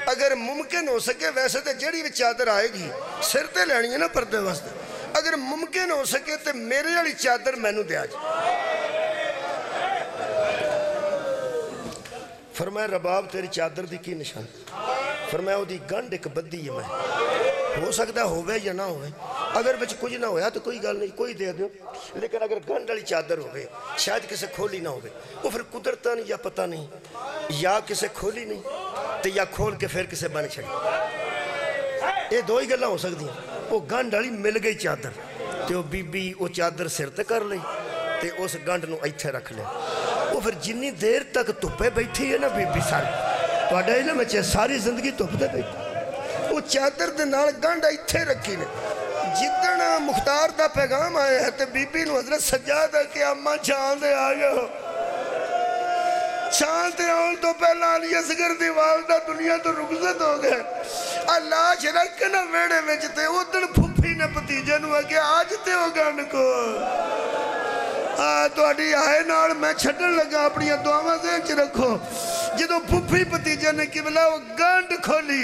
اگر ممکن ہو سکے ویسے تے جڑی بھی چادر آئے گی سر تے لینی ہے نا پردے واسطے اگر ممکن ہو سکے تے میرے والی چادر مینوں دیا جائے فرمایا رباب تیری چادر دی کی نشان فرمایا وہ دی گنڈ ایک بدی ہے میں ہو سکتا ہوئے یا نہ ہوئے اگر بچ کچھ نہ ہویا تو کوئی گل نہیں کوئی دے دیو لیکن اگر گنڈ والی چادر ہوئے شاید کسے کھولی نہ ہوئے وہ پھر قدرتا نہیں یا پتہ نہیں یا کسے کھولی نہیں تو یا کھول کے پھر کسے بن چھڑی یہ دو ہی گلہ ہو سکتی ہیں وہ گنڈ والی مل گئی چادر تو بی بی وہ چادر سر تے کر لئی تو اس گنڈ نو ایتھے رکھ لے وہ پھر جنی دیر تک تپے بیٹھی ہے نا بی بی ساری تو اڈائی نا میں چاہے ساری زندگی تپتے بیٹھی وہ چادر دے نال گنڈ ایتھے رکھی نے جدن مختار دا پیغام آئے ہے تو بی بی نو حضرت سجادہ کہ اماں چاندے آگے ہو چاندے آن تو پہلا علی اصغر دی والدہ دنیا تو رخصت ہو گئے اللہ شرکنا ویڑے میں جتے ادھن پھپھی نے پتیجے نو کہ آج تے ہو گن کو تو اڈی آئے نال میں چھٹن لگا اپنی دعاواں ذہن چ رکھو جدو پھپھی پتیجے نے قبلہ وہ گنڈ کھولی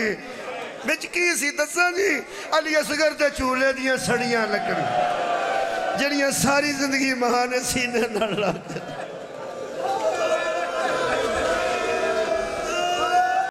بچ کی سی دساں جی علی اصغر تے چولے دیاں سڑیاں لکڑی جڑیاں ساری زندگی مہانے سینے نہ لاتے